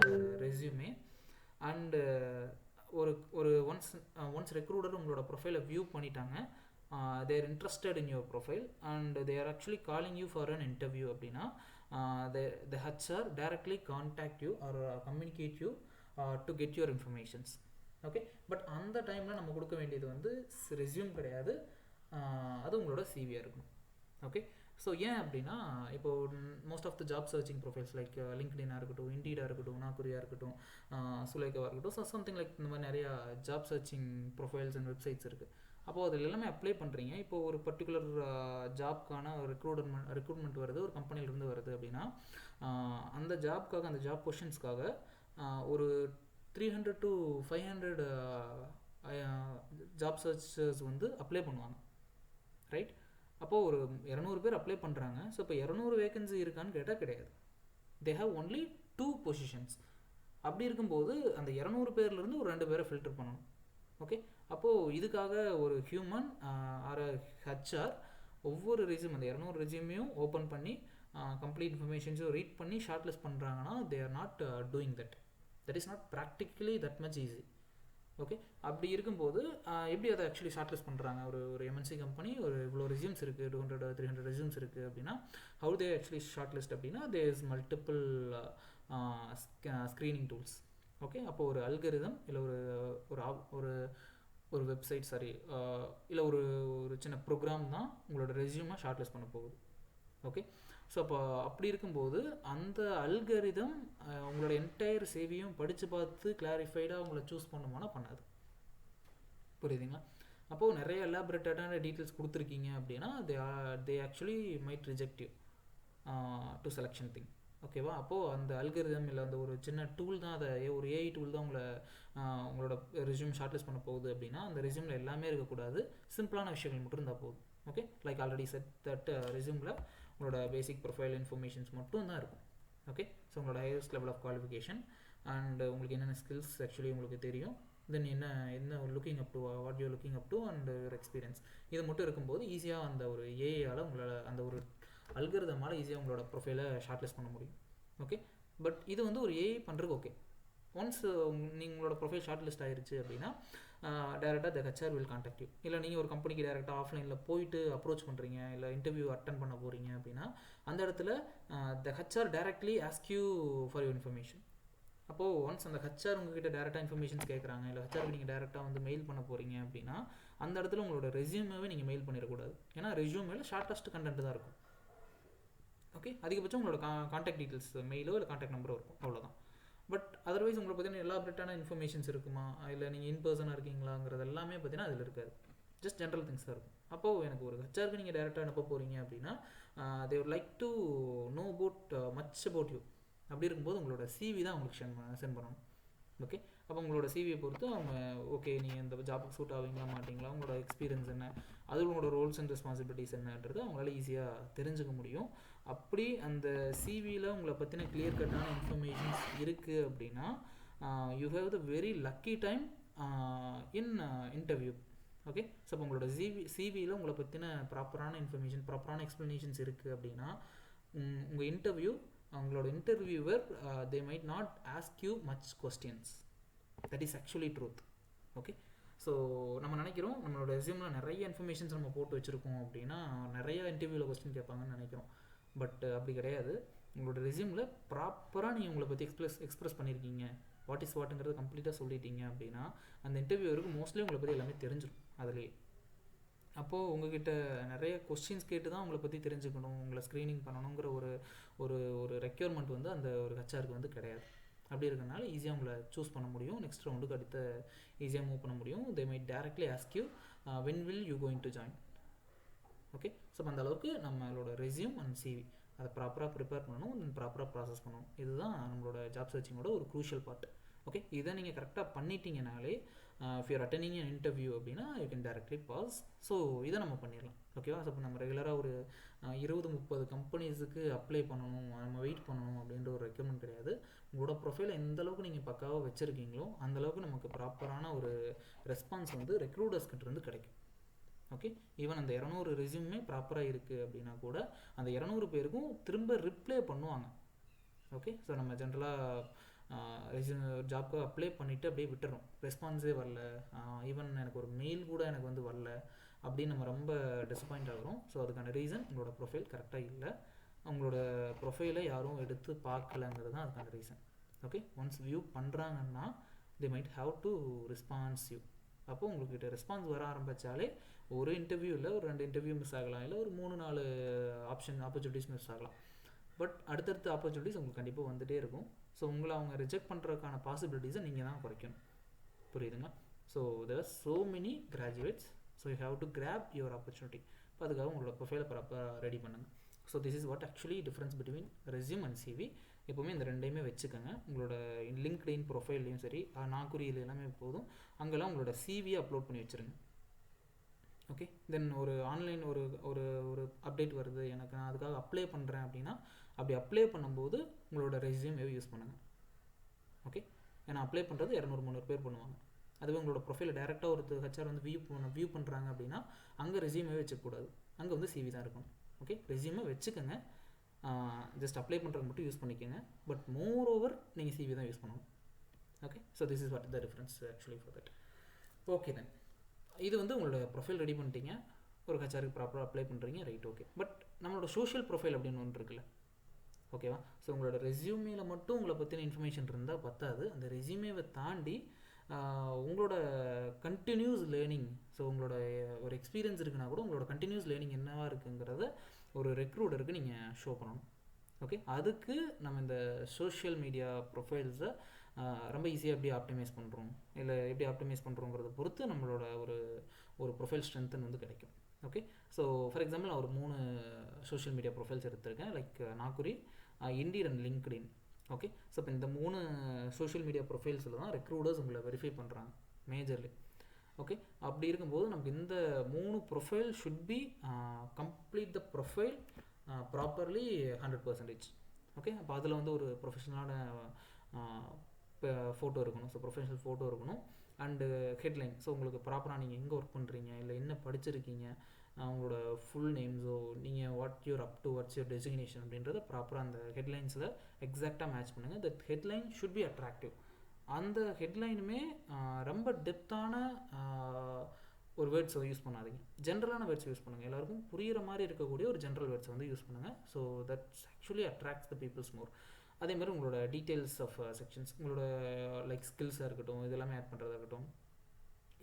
resume. And ஒரு ஒன்ஸ் ரெக்ரூட்டர் உங்களோட ப்ரொஃபைலை வியூ பண்ணிட்டாங்க, they are interested in your profile and they are actually calling you for an interview அப்படின்னா the HR directly contact you or communicate you to get your informations. Okay. But அந்த டைமில் நம்ம கொடுக்க வேண்டியது வந்து ரெஸ்யூம் கிடையாது, அது உங்களோட சிவியாக இருக்கும். ஓகே. ஸோ ஏன் அப்படின்னா இப்போ most of the job searching profiles like லிங்க்டினாக இருக்கட்டும், இண்டீடாக இருக்கட்டும், நாக்குரியாக இருக்கட்டும், சுலேக்காவாக இருக்கட்டும், ஸோ சம்திங் லைக் இந்த மாதிரி நிறையா job searching profiles and websites இருக்குது. அப்போது அதில் எல்லாமே அப்ளை பண்ணுறீங்க. இப்போது ஒரு பர்டிகுலர் ஜாப்க்கான ரெக்ரூட்மெண்ட் வருது, ஒரு கம்பெனிலேருந்து வருது அப்படின்னா அந்த ஜாப்க்காக, அந்த ஜாப் பொசிஷன்ஸ்க்காக ஒரு 300 to 500 ஜாப் சர்ச்சர்ஸ் வந்து அப்ளை பண்ணுவாங்க. ரைட்? அப்போது ஒரு 200 பேர் அப்ளை பண்ணுறாங்க. ஸோ இப்போ 200 வேகன்சி இருக்கான்னு கேட்டால் கிடையாது. They have only 2 positions. அப்படி இருக்கும்போது அந்த 200 பேர்லேருந்து ஒரு 2 பேரை ஃபில்டர் பண்ணணும். ஓகே. அப்போது இதுக்காக ஒரு ஹியூமன் ஆர் ஹெச்ஆர் ஒவ்வொரு ரெஸ்யூம் அந்த 200 ரெஸ்யூமையும் ஓப்பன் பண்ணி கம்ப்ளீட் இன்ஃபர்மேஷன்ஸும் ரீட் பண்ணி ஷார்ட் லிஸ்ட் பண்ணுறாங்கன்னா they are not doing that is not practically that much easy. Okay. அப்படி இருக்கும்போது எப்படி அதை ஆக்சுவலி ஷார்ட் லிஸ்ட் பண்ணுறாங்க? ஒரு எம்என்சி கம்பெனி ஒரு இவ்வளோ ரெஸ்யூம்ஸ் இருக்குது, 200-300 ரெஸ்யூம்ஸ் இருக்குது அப்படின்னா how they actually shortlist அப்படின்னா there is multiple screening tools. Okay. அப்போது ஒரு அல்கரிதம் இல்லை ஒரு ஒரு வெப்சைட் சாரி இல்லை ஒரு ஒரு சின்ன ப்ரோக்ராம் தான் உங்களோட ரெஸ்யூமை ஷார்ட் லிஸ்ட் பண்ண போகுது. ஓகே, ஸோ அப்போ அப்படி இருக்கும்போது அந்த அல்கரிதம் உங்களோட என்டையர் சேவையும் படித்து பார்த்து கிளாரிஃபைடாக உங்களை சூஸ் பண்ணுமானா பண்ணாது. புரியுதுங்களா? அப்போது நிறைய எலாபரேட்டடான டீட்டெயில்ஸ் கொடுத்துருக்கீங்க அப்படின்னா they actually might reject you to selection thing. ஓகேவா? அப்போது அந்த அல்கரிதம் இல்லை அந்த ஒரு சின்ன டூல் தான், அதை ஒரு ஏஐ டூல் தான் உங்களோட ரெஸ்யூம் ஷார்ட்லிஸ்ட் பண்ண போகுது அப்படின்னா அந்த ரெஸ்யூமில் எல்லாமே இருக்கக்கூடாது, சிம்பிளான விஷயங்கள் மட்டும் இருந்தால் போதும். Okay, like already set that ரெஸ்யூமில் உங்களோட பேசிக் ப்ரொஃபைல் இன்ஃபர்மேஷன்ஸ் மட்டும் தான் இருக்கும். ஓகே, ஸோ உங்களோட highest level of qualification and உங்களுக்கு என்னென்ன ஸ்கில்ஸ் ஆக்சுவலி உங்களுக்கு தெரியும், தென் என்ன looking up to, what you looking up to and your experience, இது மட்டும் இருக்கும்போது ஈஸியாக அந்த ஒரு ஏஐயால் உங்களால் அந்த ஒரு அல்கரிதமால் ஈஸியாக உங்களோட ப்ரொஃபைலை ஷார்ட்லிஸ்ட் பண்ண முடியும். ஓகே, பட் இது வந்து ஒரு ஏஐ பண்ணுறதுக்கு ஓகே. ஒன்ஸ் உங்களோட ப்ரொஃபைல் ஷார்ட் லிஸ்ட் ஆகிருச்சு அப்படின்னா டேரெக்டாக த ஹெச்ஆர் வில் கான்டாக்ட் யூ. இல்லை நீங்கள் ஒரு கம்பெனிக்கு டேரெக்டாக ஆஃப்லைனில் போயிட்டு அப்ரோச் பண்ணுறீங்க, இல்லை இன்டர்வியூ அட்டன் பண்ண போகிறீங்க அப்படின்னா அந்த இடத்துல the HR directly ask you for your information. அப்போது ஒன்ஸ் அந்த ஹெச்ஆர் உங்ககிட்ட டேரெக்டாக இன்ஃபர்மேஷன்ஸ் கேட்குறாங்க, இல்லை ஹெச்ஆருக்கு நீங்கள் டேரெக்டாக வந்து மெயில் பண்ண போகிறீங்க அப்படின்னா அந்த இடத்துல உங்களோட ரெஸ்யூமேவே நீங்கள் மெயில் பண்ணிடக்கூடாது. ஏன்னா ரெஸ்யூமேல ஷார்ட்டஸ்ட் கண்டென்ட் தான் இருக்கும். ஓகே, அதிகபட்சம் உங்களோட கான்டாக்ட் டீட்டெயில்ஸ் மெயிலோ இல்லை கான்டாக்ட் நம்பரோ இருக்கும், அவ்வளோதான். பட் அதர்வைஸ் உங்களை பார்த்தீங்கன்னா எலாபரேட்டான இன்ஃபர்மேஷன்ஸ் இருக்குமா, இல்லை நீங்கள் இன் பர்சனாக இருக்கீங்களாங்கிறது எல்லாமே பார்த்தீங்கன்னா அதில் இருக்காது. ஜஸ்ட் ஜென்ரல் திங்ஸ் தான் இருக்கும். அப்போது எனக்கு ஒரு ஹெச்ஆருக்கு நீங்கள் டேரெக்டாக அனுப்ப போகிறீங்க அப்படின்னா they would like to know about much about you. அப்படி இருக்கும்போது உங்களோட சிவி தான் உங்களுக்கு சென்ட் பண்ணணும். ஓகே, அப்போ உங்களோட சிவியை பொறுத்து அவங்க ஓகே நீங்கள் இந்த ஜாப்புக்கு சூட் ஆவீங்களா மாட்டிங்களா, உங்களோட எக்ஸ்பீரியன்ஸ் என்ன, அது உங்களோட ரோல்ஸ் அண்ட் ரெஸ்பான்சிபிலிட்டிஸ் என்னன்றது அவங்களால ஈஸியாக தெரிஞ்சுக்க முடியும். அப்படி அந்த சிவியில் உங்களை பற்றின கிளியர் கட்டான இன்ஃபர்மேஷன்ஸ் இருக்குது அப்படின்னா you have the very lucky time in interview. Okay, so இப்போ உங்களோட சிவியில் உங்களை பற்றின ப்ராப்பரான இன்ஃபர்மேஷன், ப்ராப்பரான எக்ஸ்ப்ளனேஷன்ஸ் இருக்குது அப்படின்னா உங்கள் உங்களோட interviewer they might not ask you much questions. That is actually truth. Okay, so நம்ம நினைக்கிறோம் நம்மளோட ரெஸ்யூமில் நிறைய இன்ஃபர்மேஷன்ஸ் நம்ம போட்டு வச்சுருக்கோம் அப்படின்னா நிறைய இன்டர்வியூவில் கொஸ்டின் கேட்பாங்கன்னு நினைக்கிறோம். பட் அப்படி கிடையாது. உங்களோட ரெஸ்யூமில் ப்ராப்பராக நீங்கள் உங்களை பற்றி எக்ஸ்பிரஸ் பண்ணியிருக்கீங்க, வாட் இஸ் வாட்டுங்கிறத கம்ப்ளீட்டாக சொல்லிட்டீங்க அப்படின்னா அந்த இன்டர்வியூவருக்கு மோஸ்ட்லி உங்களை பற்றி எல்லாமே தெரிஞ்சிடும் அதுலேயே. அப்போது உங்ககிட்ட நிறைய கொஸ்டின்ஸ் கேட்டு தான் உங்களை பற்றி தெரிஞ்சுக்கணும், உங்களை ஸ்க்ரீனிங் பண்ணணுங்கிற ஒரு ஒரு ஒரு ரெக்யர்மெண்ட் வந்து அந்த ஒரு ஹெச்ஆருக்கு வந்து கிடையாது. அப்படி இருக்கிறனால ஈஸியாக உங்களை சூஸ் பண்ண முடியும், நெக்ஸ்ட் ரவுண்டுக்கு அடுத்த ஈஸியாக மூவ் பண்ண முடியும். They might directly ask you when will you going to join. Okay, so அந்த அளவுக்கு நம்மளோட ரெஸ்யூம் அண்ட் சிவி அதை ப்ராப்பராக ப்ரிப்பேர் பண்ணணும், தென் ப்ராப்பராக ப்ராசஸ் பண்ணணும். இதுதான் நம்மளோட ஜாப் சர்ச்சிங்கோட ஒரு க்ரூஷியல் பார்ட். ஓகே, இதை நீங்கள் கரெக்டாக பண்ணிட்டீங்கனாலே if you're attending an interview அப்படின்னா you can directly pass. So இதை நம்ம பண்ணிடலாம். ஓகேவா? ஸோ இப்போ நம்ம ரெகுலராக ஒரு 20-30 கம்பெனிஸுக்கு அப்ளை பண்ணணும், நம்ம வெயிட் பண்ணணும் அப்படின்ற ஒரு ரெக்யர்மெண்ட் கிடையாது. உங்களோட ப்ரொஃபைலை எந்த அளவுக்கு நீங்கள் பக்காவாக வச்சுருக்கீங்களோ அந்தளவுக்கு நமக்கு ப்ராப்பரான ஒரு ரெஸ்பான்ஸ் வந்து ரெக்ரூட்டர்ஸ்கிட்டேருந்து கிடைக்கும். ஓகே, ஈவன் அந்த 200 ரெஸ்யூமே ப்ராப்பராக இருக்குது அப்படின்னா கூட அந்த 200 பேருக்கும் திரும்ப ரிப்ளை பண்ணுவாங்க. ஓகே, ஸோ நம்ம ஜென்ரலாக ஜாப்க்கு அப்ளை பண்ணிவிட்டு அப்படியே விட்டுறோம், ரெஸ்பான்ஸே வரல, ஈவன் எனக்கு ஒரு மெயில் கூட எனக்கு வந்து வரல அப்படின்னு நம்ம ரொம்ப டிசப்பாயிண்ட் ஆகிறோம். ஸோ அதுக்கான ரீசன் உங்களோட ப்ரொஃபைல் கரெக்டாக இல்லை, உங்களோட ப்ரொஃபைலை யாரும் எடுத்து பார்க்கலங்கிறது தான் அதுக்கான ரீசன். ஓகே, ஒன்ஸ் வியூ பண்ணுறாங்கன்னா they might have to response you. அப்போது உங்கள்கிட்ட ரெஸ்பான்ஸ் வர ஆரம்பித்தாலே ஒரு இன்டர்வியூ இல்லை, ஒரு 2 இன்டர்வியூ மிஸ் ஆகலாம், இல்லை ஒரு 3-4 ஆப்பர்ச்சுனிட்டிஸ் மிஸ் ஆகலாம். பட் அடுத்தடுத்த ஆப்பர்ச்சுனிட்டிஸ் உங்களுக்கு கண்டிப்பாக வந்துகிட்டே இருக்கும். ஸோ உங்களை அவங்க ரிஜெக்ட் பண்ணுறதுக்கான பாசிபிலிட்டிஸை நீங்கள் தான் குறைக்கணும். புரியுதுங்க? So there are so many graduates, so you have to grab your opportunity. இப்போ அதுக்காக உங்களோட ப்ரொஃபைலை ப்ராப்பராக ரெடி பண்ணுங்கள். So this is what actually difference between resume and CV. எப்போவுமே இந்த ரெண்டையுமே வச்சுக்கோங்க. உங்களோட லிங்க்டின் ப்ரொஃபைல்லையும் சரி, நாக்குறியில் எல்லாமே போதும், அங்கெல்லாம் உங்களோட சிவியை அப்லோட் பண்ணி வச்சுருங்க. ஓகே, தென் ஒரு ஆன்லைன் ஒரு ஒரு ஒரு அப்டேட் வருது, எனக்கு நான் அதுக்காக அப்ளை பண்ணுறேன் அப்படின்னா அப்படி அப்ளை பண்ணும்போது உங்களோட ரெஸ்யூமே யூஸ் பண்ணுங்கள். ஓகே, ஏன்னா அப்ளை பண்ணுறது 200-300 பேர் பண்ணுவாங்க. அதுவே உங்களோட ப்ரொஃபைலை டேரெக்டாக ஒரு ஹெச்ஆர் வந்து வியூ பண்ணுறாங்க அப்படின்னா அங்கே ரெஸ்யூமே வச்சுக்கூடாது, அங்கே வந்து சிவி தான் இருக்கணும். ஓகே, ரெஸ்யூமே வச்சுக்கோங்க, ஜஸ்ட் அப்ளை பண்ணுறது மட்டும் யூஸ் பண்ணிக்கோங்க. பட் மோர் ஓவர் நீங்கள் சிவி தான் யூஸ் பண்ணணும். Okay, so this is what the difference actually for that. Okay, then இது வந்து உங்களோட ப்ரொஃபைல் ரெடி பண்ணிட்டீங்க, ஒரு ஹெச்ஆருக்கு ப்ராப்பராக அப்ளை பண்ணுறீங்க, ரைட். ஓகே, பட் நம்மளோட சோஷியல் ப்ரொஃபைல் அப்படின்னு ஒன்று இருக்குல்ல, ஓகேவா? ஸோ உங்களோட ரெஸ்யூமேல மட்டும் உங்களை பற்றின இன்ஃபர்மேஷன் இருந்தால் பத்தாது, அந்த ரெஸ்யூமேவை தாண்டி உங்களோட கண்டினியூஸ் லேர்னிங், ஸோ உங்களோட ஒரு எக்ஸ்பீரியன்ஸ் இருக்குன்னா கூட உங்களோட கண்டினியூஸ் லேர்னிங் என்னவா இருக்குங்கிறத ஒரு ரெக்ரூட்டருக்கு நீங்கள் ஷோ பண்ணணும். ஓகே, அதுக்கு நம்ம இந்த சோஷியல் மீடியா ப்ரொஃபைல்ஸை ரொம்ப ஈஸியாக எப்படி ஆப்டிமைஸ் பண்ணுறோம், இல்லை எப்படி ஆப்டிமைஸ் பண்ணுறோங்கிறத பொறுத்து நம்மளோட ஒரு ப்ரொஃபைல் ஸ்ட்ரென்த்துன்னு வந்து கிடைக்கும். ஓகே, ஸோ ஃபார் எக்ஸாம்பிள் நான் ஒரு 3 சோஷியல் மீடியா ப்ரொஃபைல்ஸ் எடுத்திருக்கேன், like Naukri, indeed and LinkedIn. Okay, so இப்போ இந்த 3 சோஷியல் மீடியா ப்ரொஃபைல்ஸில் தான் ரெக்ரூட்டர்ஸ் உங்களை வெரிஃபை பண்ணுறாங்க மேஜர்லி. ஓகே, அப்படி இருக்கும்போது நமக்கு இந்த 3 profile should be complete the profile properly 100%. Okay, அப்போ அதில் வந்து ஒரு ப்ரொஃபஷனலான ஃபோட்டோ இருக்கணும், ஸோ ப்ரொஃபஷனல் ஃபோட்டோ இருக்கணும். அண்டு ஹெட்லைன், ஸோ உங்களுக்கு ப்ராப்பராக நீங்கள் எங்கே ஒர்க் பண்ணுறீங்க, இல்லை என்ன படிச்சிருக்கீங்க, உங்களோட ஃபுல் நேம்ஸோ, நீங்கள் what you're up to, what's your designation அப்படின்றத ப்ராப்பராக அந்த ஹெட்லைன்ஸில் எக்ஸாக்டாக மேட்ச் பண்ணுங்கள். That headline should be attractive. அந்த ஹெட்லைனுமே ரொம்ப டெப்த்தான ஒரு வேர்ட்ஸை யூஸ் பண்ணாதீங்க, ஜென்ரலான வேர்ட்ஸ் யூஸ் பண்ணுங்கள். எல்லாருக்கும் புரிகிற மாதிரி இருக்கக்கூடிய ஒரு ஜென்ரல் வேர்ட்ஸை வந்து யூஸ் பண்ணுங்கள். So that's actually attracts the peoples more. அதேமாதிரி உங்களோட டீட்டெயில்ஸ் ஆஃப் செக்ஷன்ஸ், உங்களோட லைக் ஸ்கில்ஸாக இருக்கட்டும், இதெல்லாமே ஆட் பண்ணுறதா இருக்கட்டும்,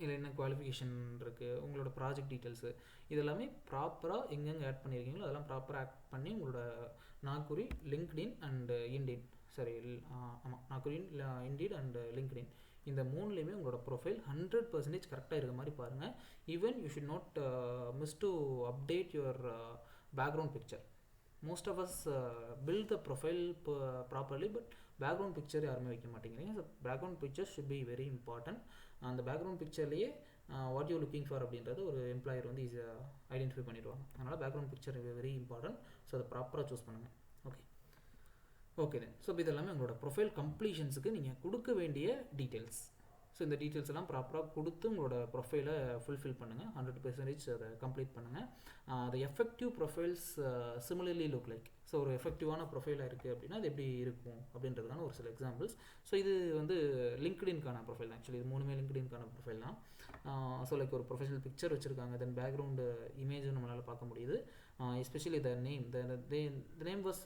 இல்லை என்ன குவாலிஃபிகேஷன் இருக்குது, உங்களோட ப்ராஜெக்ட் டீட்டெயில்ஸு, இதெல்லாமே ப்ராப்பராக எங்கெங்கே ஆட் பண்ணியிருக்கீங்களோ அதெல்லாம் ப்ராப்பராக ஆட் பண்ணி உங்களோட நாக்குரி, லிங்க்டின் அண்டு இண்டீட், சரி ஆமாம், நாக்குரி, இண்டீட் அண்டு லிங்க்டின், இந்த 3லேயுமே உங்களோட ப்ரொஃபைல் 100% கரெக்டாக இருக்க மாதிரி பாருங்கள். Even you should not miss to update your background picture. Most of us build the profile properly, but background picture யாருமே வைக்க மாட்டேங்கிறீங்க. So background picture should be very important. அந்த பேக்ரவுண்ட் பிக்சர்லேயே வாட் யூ லுக்கிங் ஃபார் அப்படின்றது ஒரு employer வந்து ஈஸியாக identify பண்ணிடுவாங்க. அதனால் background picture very important. So அதை ப்ராப்பராக சூஸ் பண்ணுங்கள். ஓகே தென், ஸோ இதெல்லாமே உங்களோட ப்ரொஃபைல் கம்ப்ளீஷன்ஸுக்கு நீங்கள் கொடுக்க வேண்டிய டீட்டெயில்ஸ். ஸோ இந்த டீட்டெயில்ஸ் எல்லாம் ப்ராப்பராக கொடுத்து உங்களோட ப்ரொஃபைலை ஃபுல்ஃபில் பண்ணுங்கள், 100% அதை கம்ப்ளீட் பண்ணுங்கள். அது effective profiles similarly look like. So ஒரு எஃபெக்டிவான ப்ரொஃபைலாக இருக்குது அப்படின்னா அது எப்படி இருக்கும் அப்படின்றதுக்கான ஒரு சில எக்ஸாம்பிள்ஸ். ஸோ இது வந்து லிங்க்டின்கான ப்ரொஃபைல் தான். ஆக்சுவலி இது 3மே லிங்க்டின்கான ப்ரொஃபைல் தான். ஸோ லைக் ஒரு ப்ரொஃபஷனல் பிக்சர் வச்சுருக்காங்க, தென் பேக்ரவுண்டு இமேஜும் நம்மளால் பார்க்க முடியுது. Especially the name, the name was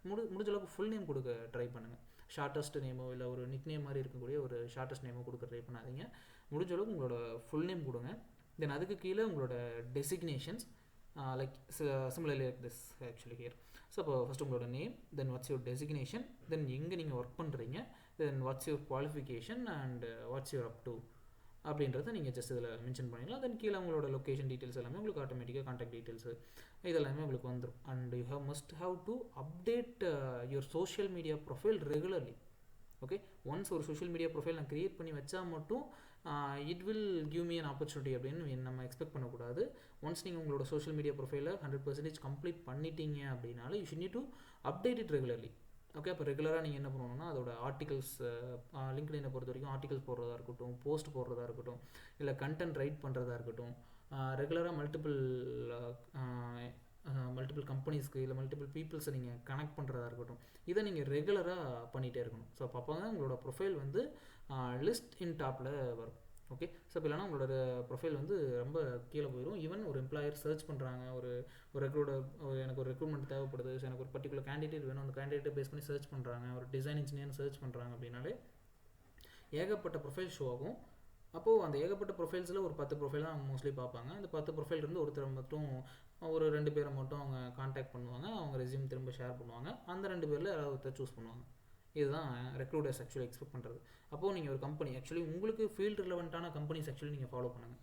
முடிஞ்ச அளவுக்கு ஃபுல் நேம் கொடுக்க ட்ரை பண்ணுங்கள். ஷார்ட்டஸ்ட் நேமோ இல்லை ஒரு நிக் நேம் மாதிரி இருக்கக்கூடிய ஒரு ஷார்ட்டஸ்ட் நேமோ கொடுக்க ட்ரை பண்ணாதீங்க. முடிஞ்ச அளவுக்கு உங்களோட ஃபுல் நேம் கொடுங்க. தென் அதுக்கு கீழே உங்களோட designations, like similarly like this actually here. So அப்போ ஃபஸ்ட்டு உங்களோட name, then what's your designation, then எங்கே நீங்கள் ஒர்க் பண்ணுறீங்க, then what's your qualification and what's your up to அப்படின்றத நீங்கள் ஜஸ்ட் இதில் மென்ஷன் பண்ணிடலாம். தென் கீழே உங்களோட லொக்கேஷன் டீட்டெயில்ஸ் எல்லாமே உங்களுக்கு ஆட்டோமேட்டிக்காக கான்டாக்ட் டீட்டெயில்ஸு இதெல்லாமே உங்களுக்கு வந்துடும். And you must have to update your social media profile regularly. Okay, once ஒரு சோஷியல் மீடியா ப்ரொஃபைல் நான் க்ரியேட் பண்ணி வச்சா மட்டும் it will give me an opportunity அப்படின்னு நம்ம எக்ஸ்பெக்ட் பண்ணக்கூடாது. ஒன்ஸ் நீங்கள் உங்களோட சோஷியல் மீடியா ப்ரொஃபைலை 100% கம்ப்ளீட் பண்ணிட்டீங்க அப்படின்னாலும் you should need to update it regularly. Okay, அப்போ ரெகுலராக நீங்கள் என்ன பண்ணணும்னா அதோட ஆர்டிகல்ஸ், லிங்க்டினை பொறுத்த வரைக்கும் ஆர்டிகல்ஸ் போடுறதா இருக்கட்டும், போஸ்ட் போடுறதா இருக்கட்டும், இல்லை கண்டென்ட் ரைட் பண்ணுறதா இருக்கட்டும், ரெகுலராக மல்டிபிள் கம்பெனிஸ்க்கு இல்லை மல்டிபிள் பீப்புள்ஸை நீங்கள் கனெக்ட் பண்ணுறதா இருக்கட்டும், இதை நீங்கள் ரெகுலராக பண்ணிகிட்டே இருக்கணும். ஸோ அப்போ தான் உங்களோட ப்ரொஃபைல் வந்து லிஸ்ட் இன் டாப்பில் வரும். ஓகே, ஸோ இப்போ இல்லைனா உங்களோட ப்ரொஃபைல் வந்து ரொம்ப கீழே போயிடும். ஈவன் ஒரு எம்ப்ளாயர் சர்ச் பண்ணுறாங்க, ஒரு ரெக்ரூட்டர், எனக்கு ஒரு ரெக்ரூட்மெண்ட் தேவைப்படுது, ஸோ எனக்கு ஒரு பர்டிகுலர் கேண்டிடேட் வேணும், அந்த கேண்டிடேட்டை பேஸ் பண்ணி சர்ச் பண்ணுறாங்க, ஒரு டிசைன் இன்ஜினியர் சர்ச் பண்ணுறாங்க அப்படின்னாலே ஏகப்பட்ட ப்ரொஃபைல் ஷோ ஆகும். அப்போது அந்த ஏகப்பட்ட ப்ரொஃபைல்ஸில் ஒரு 10 ப்ரொஃபைல் தான் மோஸ்ட்லி பார்ப்பாங்க. அந்த 10 ப்ரொஃபைல் இருந்து ஒருத்தர் மட்டும், ஒரு 2 பேரை மட்டும் அவங்க காண்டாக்ட் பண்ணுவாங்க, அவங்க ரெஸ்யூம் திரும்ப ஷேர் பண்ணுவாங்க, அந்த 2 பேரில் யாராவது ஒருத்தர் சூஸ் பண்ணுவாங்க. இதுதான் ரெக்ரூட்டர்ஸ் ஆக்சுவலி எக்ஸ்பெக்ட் பண்ணுறது. அப்போது நீங்கள் ஒரு கம்பெனி ஆக்சுவலி உங்களுக்கு ஃபீல்டு ரிலவெண்ட்டான கம்பெனிஸ் ஆக்சுவலி நீங்கள் ஃபாலோ பண்ணுங்கள்.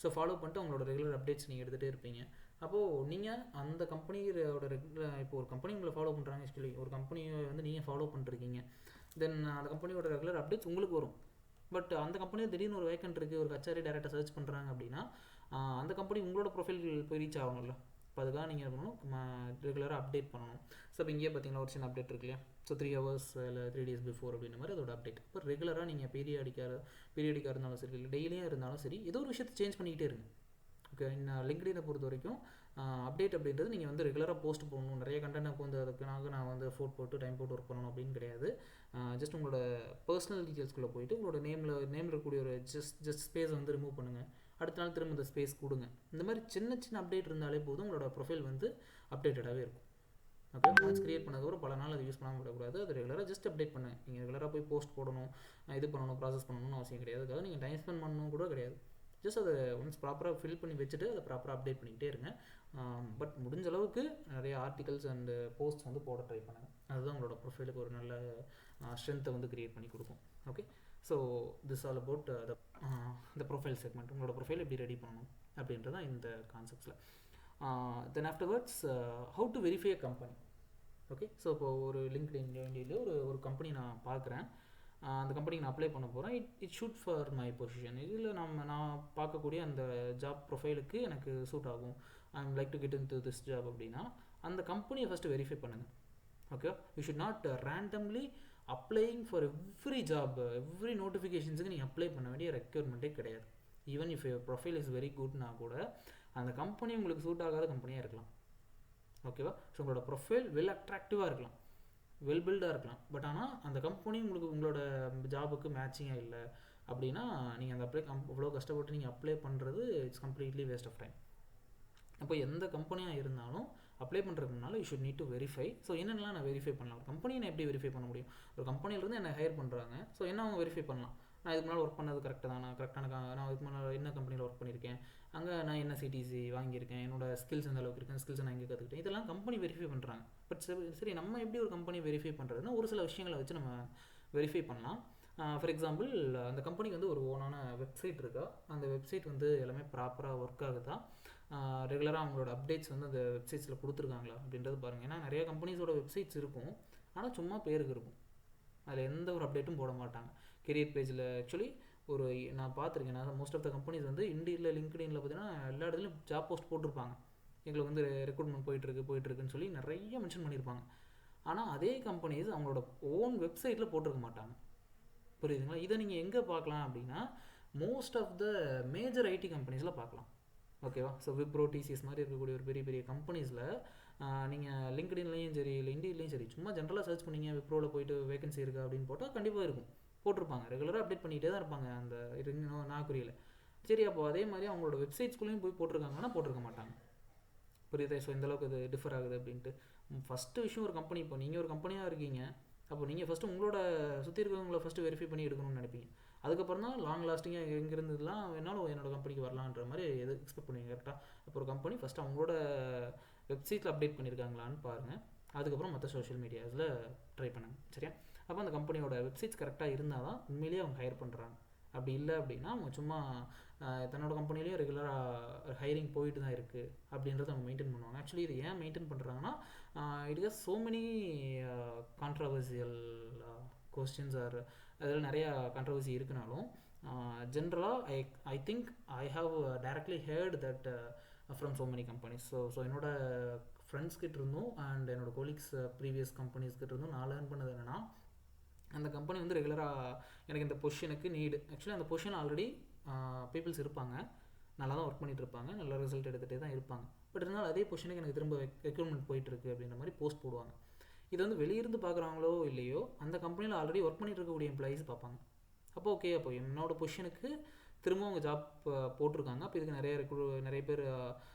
ஸோ ஃபாலோ பண்ணிட்டு உங்களோட ரெகுலர் அப்டேட்ஸ் நீங்கள் எடுத்துகிட்டே இருப்பீங்க. அப்போது நீங்கள் அந்த கம்பெனியோட இப்போ ஒரு கம்பெனி உங்களை ஃபாலோ பண்ணுறாங்க, ஆக்சுவலி ஒரு கம்பெனியை வந்து நீங்கள் ஃபாலோ பண்ணிருக்கீங்க, தென் அந்த கம்பெனியோட ரெகுலர் அப்டேட்ஸ் உங்களுக்கு வரும். பட் அந்த கம்பெனியில் திடீர்னு ஒரு வேக்கன்ட் இருக்குது, ஒரு ஹெச்ஆர் டேரெக்டாக சர்ச் பண்ணுறாங்க அப்படின்னா அந்த கம்பெனி உங்களோட ப்ரொஃபைல் போய் ரீச் ஆகணும்ல. இப்போ அதுக்காக நீங்கள் என்ன பண்ணணும், ரெகுலராக அப்டேட் பண்ணணும். ஸோ இப்போ இங்கேயே பார்த்தீங்கன்னா ஒரு சின்ன அப்டேட் இருக்கு இல்லையா, ஸோ 3 hours இல்லை 3 days பிஃபோர் அப்படின்ற மாதிரி அதோட அப்டேட். இப்போ ரெகுலராக நீங்கள் பீரியடிக்காக இருந்தாலும் சரி, இல்லை டெய்லியாக இருந்தாலும் சரி, ஏதோ ஒரு விஷயத்தை சேஞ்ச் பண்ணிக்கிட்டே இருங்க. ஓகே, நான் லிங்க்டினை பொறுத்த வரைக்கும் அப்டேட் அப்படின்றது நீங்கள் வந்து ரெகுலராக போஸ்ட் பண்ணணும், நிறைய கண்டென்ட் வந்து அதுக்காக நான் வந்து ஃபோர்ட் போட்டு டைம் போட்டு ஒர்க் பண்ணணும் அப்படின்னு கிடையாது. ஜஸ்ட் உங்களோட பர்சனல் டீட்டெயில்ஸ்குள்ளே போயிட்டு உங்களோட நேமில் இருக்கக்கூடிய ஒரு ஜஸ்ட் ஸ்பேஸ் வந்து ரிமூவ் பண்ணுங்கள், அடுத்த நாள் திரும்ப இந்த ஸ்பேஸ் கொடுங்க. இந்த மாதிரி சின்ன சின்ன அப்டேட் இருந்தாலே போதும், உங்களோட ப்ரொஃபைல் வந்து அப்டேட்டடாகவே இருக்கும். ஓகே, பேட்ச் கிரியேட் பண்ணதுக்கப்புறம் பல நாள் அதை யூஸ் பண்ணாமல் விடக்கூடாது. அது ரெகுலராக ஜஸ்ட் அப்டேட் பண்ணு. நீங்கள் ரெகுலராக போய் போஸ்ட் போடணும், இது பண்ணணும், ப்ராசஸ் பண்ணணும்னு அவசியம் கிடையாது. அதுக்காக நீங்கள் டைம் ஸ்பெண்ட் பண்ணணும் கூட கிடையாது. ஜஸ்ட் அதை ஒன்ஸ் ப்ராப்பராக ஃபில் பண்ணி வச்சுட்டு அதை ப்ராப்பராக அப்டேட் பண்ணிக்கிட்டே இருங்க. பட் முடிஞ்ச அளவுக்கு நிறைய ஆர்டிகல்ஸ் அண்டு போஸ்ட் வந்து போட ட்ரை பண்ணுங்கள். அதுதான் உங்களோட ப்ரொஃபைலுக்கு ஒரு நல்ல ஸ்ட்ரென்த்தை வந்து கிரியேட் பண்ணி கொடுக்கும். Okay, so this all about the profile segment. உங்களோட ப்ரொஃபைல் எப்படி ரெடி பண்ணணும் அப்படின்றதான் இந்த கான்செப்ட்ஸில். Then afterwards how to verify a company. Okay, so இப்போ ஒரு லிங்க்டின்ல ஒரு கம்பெனி நான் பார்க்குறேன், அந்த கம்பெனிக்கு நான் அப்ளை பண்ண போகிறேன். It should for my position. இதில் நான் பார்க்கக்கூடிய அந்த ஜாப் ப்ரொஃபைலுக்கு எனக்கு சூட் ஆகும், I am like to get into this job அப்படின்னா அந்த கம்பெனியை ஃபஸ்ட்டு வெரிஃபை பண்ணுங்கள். Okay, you should not randomly applying for every job, every நோட்டிஃபிகேஷன்ஸுக்கு நீங்கள் அப்ளை பண்ண வேண்டிய ரெக்யர்மெண்ட்டே கிடையாது. Even if your profile is very குட்னா கூட அந்த கம்பெனி உங்களுக்கு சூட் ஆகாத கம்பெனியாக இருக்கலாம். ஓகேவா, ஸோ உங்களோட ப்ரொஃபைல் வெல் அட்ராக்டிவாக இருக்கலாம், வெல் பில்டாக இருக்கலாம், பட் ஆனால் அந்த கம்பெனி உங்களுக்கு உங்களோட ஜாபுக்கு மேட்சிங்காக இல்லை அப்படின்னா நீங்கள் அந்த இவ்வளோ கஷ்டப்பட்டு நீங்கள் அப்ளை பண்ணுறது it's completely waste of time. அப்போ எந்த கம்பெனியாக இருந்தாலும் அப்ளை பண்ணுறதுக்கு முன்னால் you should need to verify. So என்னென்னலாம் நான் வெரிஃபை பண்ணலாம், ஒரு கம்பெனியை நான் எப்படி வெரிஃபை பண்ண முடியும்? ஒரு கம்பெனிலேருந்து என்னை ஹையர் பண்ணுறாங்க, ஸோ என்ன அவங்க வெரிஃபை பண்ணலாம்? நான் இதுக்கு முன்னாடி ஒர்க் பண்ணது கரெக்டாக தான், நான் இதுக்கு முன்னாடி என்ன கம்பெனியில் ஒர்க் பண்ணியிருக்கேன், அங்கே நான் என்ன சிடிசி வாங்கியிருக்கேன், என்னோட ஸ்கில்ஸ் எந்த அளவுக்கு இருக்கேன், ஸ்கில்ஸை நான் இங்கே கற்றுக்கிட்டேன், இதெல்லாம் கம்பெனி வெரிஃபை பண்ணுறாங்க. பட் சரி நம்ம எப்படி ஒரு கம்பெனி வெரிஃபை பண்ணுறதுன்னா ஒரு சில விஷயங்களை வச்சு நம்ம வெரிஃபை பண்ணலாம். ஃபார் எக்ஸாம்பிள், அந்த கம்பெனிக்கு வந்து ஒரு ஓனான வெப்சைட் இருக்கா, அந்த வெப்சைட் வந்து எல்லாமே ப்ராப்பராக ஒர்க் ஆகுதா, ரெகுலராக அவங்களோட அப்டேட்ஸ் வந்து அந்த வெப்சைட்ஸில் கொடுத்துருக்காங்களா அப்படின்றது பாருங்கள். ஏன்னா நிறைய கம்பெனிஸோட வெப்சைட்ஸ் இருக்கும், ஆனால் சும்மா பேருக்கு இருக்கும், அதில் எந்த ஒரு அப்டேட்டும் போட மாட்டாங்க. கெரியர் பேஜில் ஆக்சுவலி நான் பார்த்துருக்கேன், நான் மோஸ்ட் ஆஃப் த கம்பெனிஸ் வந்து இண்டீரில் லிங்க்டின்ல பார்த்தீங்கன்னா எல்லா இடத்துலையும் ஜாப் போஸ்ட் போட்டிருப்பாங்க, எங்களுக்கு வந்து ரெக்ரூட்மெண்ட் போயிட்டுருக்குன்னு சொல்லி நிறைய மென்ஷன் பண்ணியிருப்பாங்க. ஆனால் அதே கம்பெனிஸ் அவங்களோட ஓன் வெப்சைட்டில் போட்டிருக்க மாட்டாங்க. புரியுதுங்களா? இதை நீங்கள் எங்கே பார்க்கலாம் அப்படின்னா most of the major IT கம்பெனிஸில் பார்க்கலாம். ஓகேவா, ஸோ விப்ரோ, டிசிஎஸ் மாதிரி இருக்கக்கூடிய ஒரு பெரிய பெரிய கம்பெனிஸில் நீங்கள் லிங்க்டின்லையும் சரி இல்லை இண்டீர்லையும் சரி சும்மா ஜென்ரலாக சர்ச் பண்ணிங்க, விப்ரோவில் போய்ட்டு வேகன்சி இருக்கா அப்படின்னு போட்டால் கண்டிப்பாக இருக்கும், போட்டிருப்பாங்க. ரெகுலராக அப்டேட் பண்ணிகிட்டே தான் இருப்பாங்க அந்த நாக்குரியில். சரி, அப்போ அதே மாதிரி அவங்களோட வெப்சைட்ஸ்குள்ளேயும் போய் போட்டிருக்காங்கன்னா போட்டிருக்க மாட்டாங்க. புரியுதா? ஸோ இந்தளவுக்கு இது டிஃபர் ஆகுது அப்படின்ட்டு. ஃபஸ்ட்டு விஷயம், ஒரு கம்பெனி, இப்போ நீங்கள் ஒரு கம்பெனியாக இருக்கீங்க, அப்போ நீங்கள் ஃபஸ்ட்டு உங்களோட சுற்றி இருக்கிறவங்கள ஃபஸ்ட்டு வெரிஃபை பண்ணி எடுக்கணும்னு நினைப்பீங்க. அதுக்கப்புறம் தான் லாங் லாஸ்டிங்காக எங்கேருந்துலாம் வேணாலும் என்னோடய கம்பெனிக்கு வரலான்ற மாதிரி எது எக்ஸ்பெக்ட் பண்ணுவீங்க. கரெக்டாக? அப்போ ஒரு கம்பெனி ஃபஸ்ட்டு அவங்களோட வெப்சைட்டில் அப்டேட் பண்ணியிருக்காங்களான்னு பாருங்கள், அதுக்கப்புறம் மற்ற சோஷியல் மீடியாஸில் ட்ரை பண்ணுங்கள். சரியா? அப்போ அந்த கம்பெனியோட வெப்சைட்ஸ் கரெக்டாக இருந்தால் தான் உண்மையிலேயே அவங்க ஹையர் பண்ணுறாங்க. அப்படி இல்லை அப்படின்னா அவங்க சும்மா தன்னோட கம்பெனிலேயும் ரெகுலராக ஹையரிங் போயிட்டு தான் இருக்குது அப்படின்றத அவங்க மெயின்டைன் பண்ணுவாங்க. ஆக்சுவலி இது ஏன் மெயின்டைன் பண்ணுறாங்கன்னா it has so many controversial questions or அதில் நிறையா கான்ட்ரவர்சி இருக்குனாலும் ஜென்ரலாக I think I have directly heard that from so many companies. So என்னோடய ஃப்ரெண்ட்ஸ் கிட்ட இருந்தும் அண்ட் என்னோடய கொலீக்ஸ் ப்ரீவியஸ் கம்பெனிஸ் கிட்ட இருந்தும் நான் லேர்ன் பண்ணது என்னென்னா, அந்த கம்பெனி வந்து ரெகுலராக எனக்கு இந்த பொசிஷனுக்கு நீடு, ஆக்சுவலி அந்த பொசிஷன் ஆல்ரெடி பீப்புள்ஸ் இருப்பாங்க, நல்லா தான் ஒர்க் பண்ணிகிட்டு இருப்பாங்க, நல்ல ரிசல்ட் எடுத்துகிட்டே தான் இருப்பாங்க. பட் இருந்தாலும் அதே பொசிஷனுக்கு எனக்கு திரும்ப ரெக்ரூட்மெண்ட் போயிட்டுருக்கு அப்படின்ற மாதிரி போஸ்ட் போடுவாங்க. இது வந்து வெளியிருந்து பார்க்குறாங்களோ இல்லையோ அந்த கம்பெனியில் ஆல்ரெடி ஒர்க் பண்ணிட்டு இருக்கக்கூடிய எம்ப்ளாயிஸ் பார்ப்பாங்க. அப்போ ஓகே, அப்போ என்னோட பொசிஷனுக்கு திரும்ப அவங்க ஜாப் போட்டிருக்காங்க, அப்போ இதுக்கு நிறைய பேர்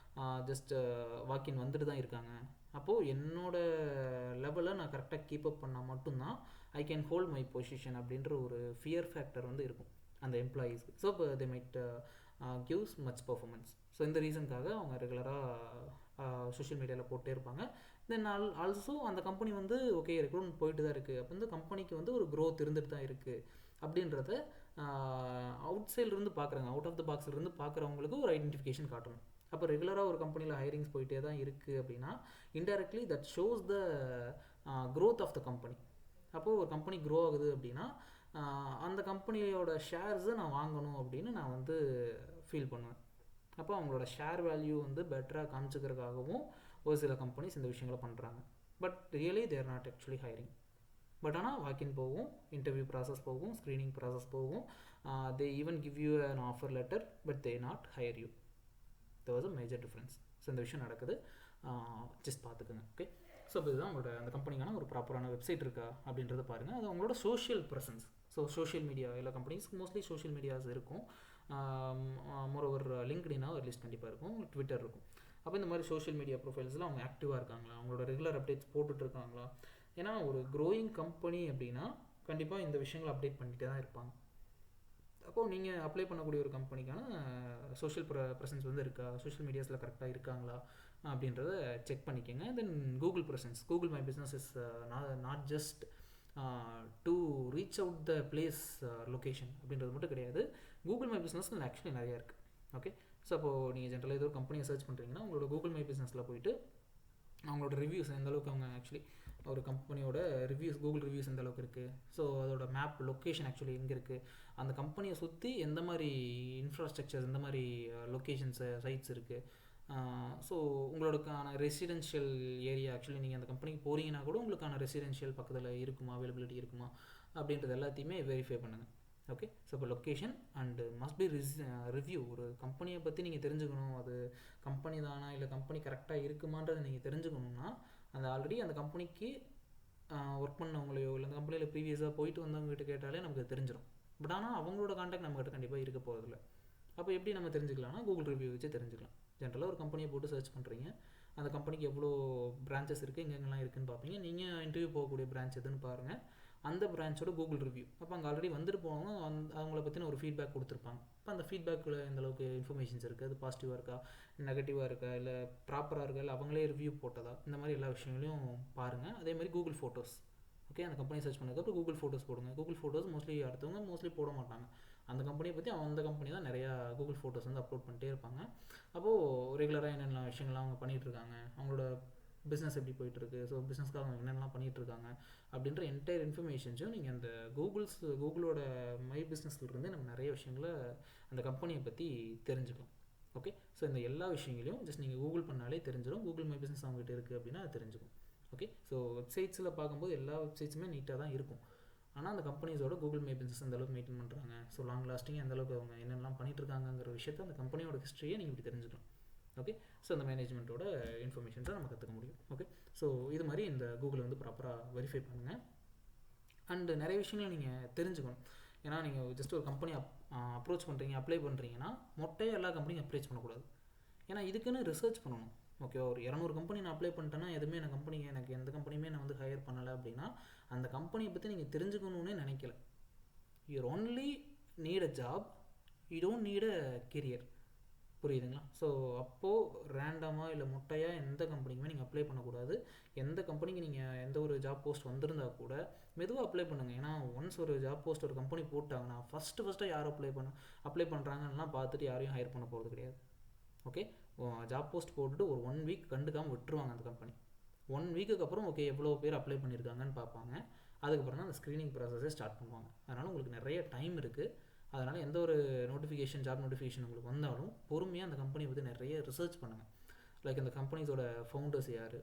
ஜஸ்ட் வாக்கின் வந்துட்டு தான் இருக்காங்க. அப்போது என்னோட லெவலில் நான் கரெக்டாக கீப் அப் பண்ணால் மட்டும்தான் I can hold my position அப்படின்ற ஒரு ஃபியர் ஃபேக்டர் வந்து இருக்கும் அந்த எம்ப்ளாயீஸ்க்கு. ஸோ இப்போ they might gives much performance. So இந்த ரீசனுக்காக அவங்க ரெகுலராக சோஷியல் மீடியாவில் போட்டே இருப்பாங்க. தென் ஆல்சோ அந்த கம்பெனி வந்து ஓகே ரெக்ரூட்மெண்ட் போயிட்டு தான் இருக்குது, அப்போ இந்த கம்பெனிக்கு வந்து ஒரு க்ரோத் இருந்துட்டு தான் இருக்குது அப்படின்றத அவுட் சைட்லேருந்து பார்க்குறாங்க, அவுட் ஆஃப் த பாக்ஸ்லேருந்து பார்க்குறவங்களுக்கு ஒரு ஐடென்டிஃபிகேஷன் காட்டணும். அப்போ ரெகுலராக ஒரு கம்பெனியில் ஹையரிங்ஸ் போயிட்டே தான் இருக்குது அப்படின்னா indirectly that shows the growth of the company. அப்போது ஒரு கம்பெனி க்ரோ ஆகுது அப்படின்னா அந்த கம்பெனியோட ஷேர்ஸை நான் வாங்கணும் அப்படின்னு நான் வந்து ஃபீல் பண்ணுவேன். அப்போ அவங்களோட ஷேர் வேல்யூ வந்து பெட்டராக காமிச்சிக்கிறதுக்காகவும் ஒரு சில கம்பெனிஸ் இந்த விஷயங்களை பண்ணுறாங்க. But really they're not actually hiring. But ஆனால் வாக்கின் போகும், இன்டர்வியூ ப்ராசஸ் போகும், ஸ்க்ரீனிங் ப்ராசஸ் போகும், they even give you an offer letter, but they not hire you. There was a major difference. So இந்த விஷயம் நடக்குது, ஜஸ்ட் பார்த்துக்குங்க. Okay, so இதுதான் உங்களோட அந்த கம்பெனிக்கான ஒரு ப்ராப்பரான வெப்சைட் இருக்கா அப்படின்றத பாருங்கள். அது அவங்களோட social presence. So social media எல்லா கம்பெனிஸ்க்கு மோஸ்ட்லி சோஷியல் மீடியாஸ் இருக்கும். மோரோவர் லிங்க்டினா ஒரு லிஸ்ட் கண்டிப்பாக இருக்கும், ட்விட்டர் இருக்கும். அப்போ இந்த மாதிரி சோஷியல் மீடியா ப்ரொஃபைல்ஸில் அவங்க ஆக்டிவாக இருக்காங்களா, அவங்களோட ரெகுலர் அப்டேட்ஸ் போட்டுட்ருக்காங்களா. ஏன்னா ஒரு க்ரோயிங் கம்பெனி அப்படின்னா கண்டிப்பாக இந்த விஷயங்களை அப்டேட் பண்ணிகிட்டே தான் இருப்பாங்க. அப்போது நீங்கள் அப்ளை பண்ணக்கூடிய ஒரு கம்பெனிக்கான சோஷியல் ப்ரெசன்ஸ் வந்து இருக்கா, சோஷியல் மீடியாஸில் கரெக்டாக இருக்காங்களா அப்படின்றத செக் பண்ணிக்கோங்க. Then Google presence, Google my business is not just to reach out the place location அப்படின்றது மட்டும் கிடையாது. கூகுள் மை பிஸ்னஸ்க்கு ஆக்சுவலி நிறையா இருக்குது. ஓகே, ஸோ அப்போது நீங்கள் ஜென்ரலாக ஏதோ ஒரு கம்பெனியை சர்ச் பண்ணுறீங்கன்னா உங்களோட கூகுள் மை பிஸ்னஸில் போயிட்டு அவங்களோட ரிவ்யூஸ் எந்த அளவுக்கு அவங்க ஆக்சுவலி ஒரு கம்பெனியோட ரிவ்யூஸ், கூகுள் ரிவ்யூஸ் எந்த அளவுக்கு இருக்குது, ஸோ அதோட மேப் லொக்கேஷன் ஆக்சுவலி எங்கே இருக்குது, அந்த கம்பெனியை சுற்றி எந்த மாதிரி இன்ஃப்ராஸ்ட்ரக்சர்ஸ், எந்த மாதிரி லொக்கேஷன்ஸு சைட்ஸ் இருக்குது, ஸோ உங்களுக்கான ரெசிடென்ஷியல் ஏரியா ஆக்சுவலி நீங்கள் அந்த கம்பெனிக்கு போகிறீங்கன்னா கூட உங்களுக்கான ரெசிடென்ஷியல் பக்கத்தில் இருக்குமா, அவைலபிலிட்டி இருக்குமா அப்படின்றது எல்லாத்தையுமே வெரிஃபை பண்ணுங்கள். ஓகே, ஸோ இப்போ location and must be review. ஒரு கம்பெனியை பற்றி நீங்கள் தெரிஞ்சுக்கணும், அது கம்பெனி தானா இல்லை கம்பெனி கரெக்டாக இருக்குமான்றதை நீங்கள் தெரிஞ்சுக்கணுன்னா அந்த ஆல்ரெடி அந்த கம்பெனிக்கு ஒர்க் பண்ணவங்களையோ இல்லை அந்த கம்பெனியில் ப்ரீவியஸாக போயிட்டு வந்தவங்ககிட்ட கேட்டாலே நமக்கு தெரிஞ்சிடும். பட் ஆனால் அவங்களோட கான்டாக்ட் நம்மகிட்ட கண்டிப்பாக இருக்க போகிறதில்ல. அப்போ எப்படி நம்ம தெரிஞ்சுக்கலாம்னா கூகுள் ரிவ்யூ வச்சு தெரிஞ்சுக்கலாம். ஜென்ரலாக ஒரு கம்பெனியை போட்டு சர்ச் பண்ணுறீங்க, அந்த கம்பெனிக்கு எவ்வளோ பிரான்ச்சஸ் இருக்குது, எங்கெங்கெல்லாம் இருக்குதுன்னு பார்ப்பீங்க. நீங்கள் இன்டர்வியூ போகக்கூடிய பிரான்ச் எதுன்னு பாருங்கள், அந்த பிரான்ச்சோட கூகுள் ரிவ்யூ. அப்போ அங்கே ஆல்ரெடி வந்துட்டு போனவங்க அவங்கள பற்றின ஒரு ஃபீட்பேக் கொடுத்துருப்பாங்க. இப்போ அந்த ஃபீட்பேக்கில் எந்த அளவுக்கு இன்ஃபர்மேஷன்ஸ் இருக்குது, அது பாசிட்டிவாக இருக்கா, நெகட்டிவாக இருக்கா, இல்லை ப்ராப்பராக இருக்கா, இல்லை அவங்களே ரிவ்யூ போட்டதா, இந்த மாதிரி எல்லா விஷயங்களையும் பாருங்கள். அதே மாதிரி கூகுள் ஃபோட்டோஸ். ஓகே, அந்த கம்பெனி சர்ச் பண்ணதுக்கப்புறம் கூகுள் ஃபோட்டோஸ் போடுங்க. கூகுள் ஃபோட்டோஸ் மோஸ்ட்லி அடுத்தவங்க மோஸ்ட்லி போட மாட்டாங்க. அந்த கம்பெனியை பற்றி அந்த கம்பெனி தான் நிறையா கூகுள் ஃபோட்டோஸ் வந்து அப்லோட் பண்ணிட்டே இருப்பாங்க. அப்போது ரெகுலராக என்னென்ன விஷயங்கள்லாம் அவங்க பண்ணிகிட்ருக்காங்க, அவங்களோட பிஸ்னஸ் எப்படி போயிட்டுருக்கு, ஸோ பிஸ்னஸ்க்காக அவங்க என்னென்னலாம் பண்ணிகிட்ருக்காங்க அப்படின்ற என்டையர் இன்ஃபர்மேஷன்ஸும் நீங்கள் அந்த கூகுளோட மை பிஸ்னஸ்லேருந்து நம்ம நிறைய விஷயங்களை அந்த கம்பெனியை பற்றி தெரிஞ்சுக்கலாம். ஓகே, ஸோ இந்த எல்லா விஷயங்களையும் ஜஸ்ட் நீங்கள் கூகுள் பண்ணாலே தெரிஞ்சிடும். கூகுள் மை பிஸ்னஸ் அவங்ககிட்ட இருக்குது அப்படின்னா அது தெரிஞ்சுக்கும். ஓகே, ஸோ வெப்சைட்ஸில் பார்க்கும்போது எல்லா வெப்சைட்ஸுமே நீட்டாக தான் இருக்கும். ஆனால் அந்த கம்பெனிஸோட கூகுள் மை பிஸ்னஸ் அந்தளவுக்கு மெயின்டைன் பண்ணுறாங்க, ஸோ லாங் லாஸ்டிங் அந்தளவுக்கு அவங்க என்னென்னலாம் பண்ணிகிட்ருக்காங்கிற விஷயத்தை அந்த கம்பெனியோட ஹிஸ்ட்ரியை நீங்கள் இப்படி தெரிஞ்சுக்கலாம். ஓகே, ஸோ அந்த மேனேஜ்மெண்ட்டோட இன்ஃபர்மேஷன்ஸை நம்ம கற்றுக்க முடியும். ஓகே, ஸோ இது மாதிரி இந்த கூகுளை வந்து ப்ராப்பராக வெரிஃபை பண்ணுங்கள். அண்டு நிறைய விஷயங்களை நீங்கள் தெரிஞ்சுக்கணும். ஏன்னா நீங்கள் ஜஸ்ட் ஒரு கம்பெனி அப்ரோச் பண்ணுறீங்க, அப்ளை பண்ணுறீங்கன்னா மொட்டையாக எல்லா கம்பெனியும் அப்ரோச் பண்ணக்கூடாது. ஏன்னா இதுக்குன்னு ரிசர்ச் பண்ணணும். ஓகே, ஒரு 200 கம்பெனி நான் அப்ளை பண்ணிட்டேன்னா எதுவுமே எனக்கு எந்த கம்பெனியுமே நான் வந்து ஹையர் பண்ணலை அப்படின்னா அந்த கம்பெனியை பற்றி நீங்கள் தெரிஞ்சுக்கணுன்னே நினைக்கல. You only need a job, you don't need a career. புரியுதுங்களா? ஸோ அப்போது ரேண்டமாக இல்லை மொட்டையாக எந்த கம்பெனிக்குமே நீங்கள் அப்ளை பண்ணக்கூடாது. எந்த கம்பெனிக்கு நீங்கள் எந்த ஒரு ஜாப் போஸ்ட் வந்திருந்தால் கூட மெதுவாக அப்ளை பண்ணுங்கள். ஏன்னா ஒன்ஸ் ஒரு ஜாப் போஸ்ட் ஒரு கம்பெனி போட்டாங்கன்னா ஃபஸ்ட்டு யார் அப்ளை பண்ணுறாங்கன்னா பார்த்துட்டு யாரையும் ஹையர் பண்ண போகிறது கிடையாது. ஓகே, ஜாப் போஸ்ட் போட்டுட்டு ஒரு 1 வீக் கண்டுக்காமல் விட்டுருவாங்க அந்த கம்பெனி. 1 வீக்குக்கு அப்புறம் ஓகே எவ்வளோ பேர் அப்ளை பண்ணியிருக்காங்கன்னு பார்ப்பாங்க. அதுக்கப்புறம் தான் அந்த ஸ்க்ரீனிங் ப்ராசஸே ஸ்டார்ட் பண்ணுவாங்க. அதனால் உங்களுக்கு நிறைய டைம் இருக்குது. அதனால் எந்த ஒரு ஜாப் நோட்டிஃபிகேஷன் உங்களுக்கு வந்தாலும் பொறுமையாக அந்த கம்பெனியை பற்றி நிறைய ரிசர்ச் பண்ணுங்கள். லைக் அந்த கம்பெனிஸோட ஃபவுண்டர்ஸ் யார்,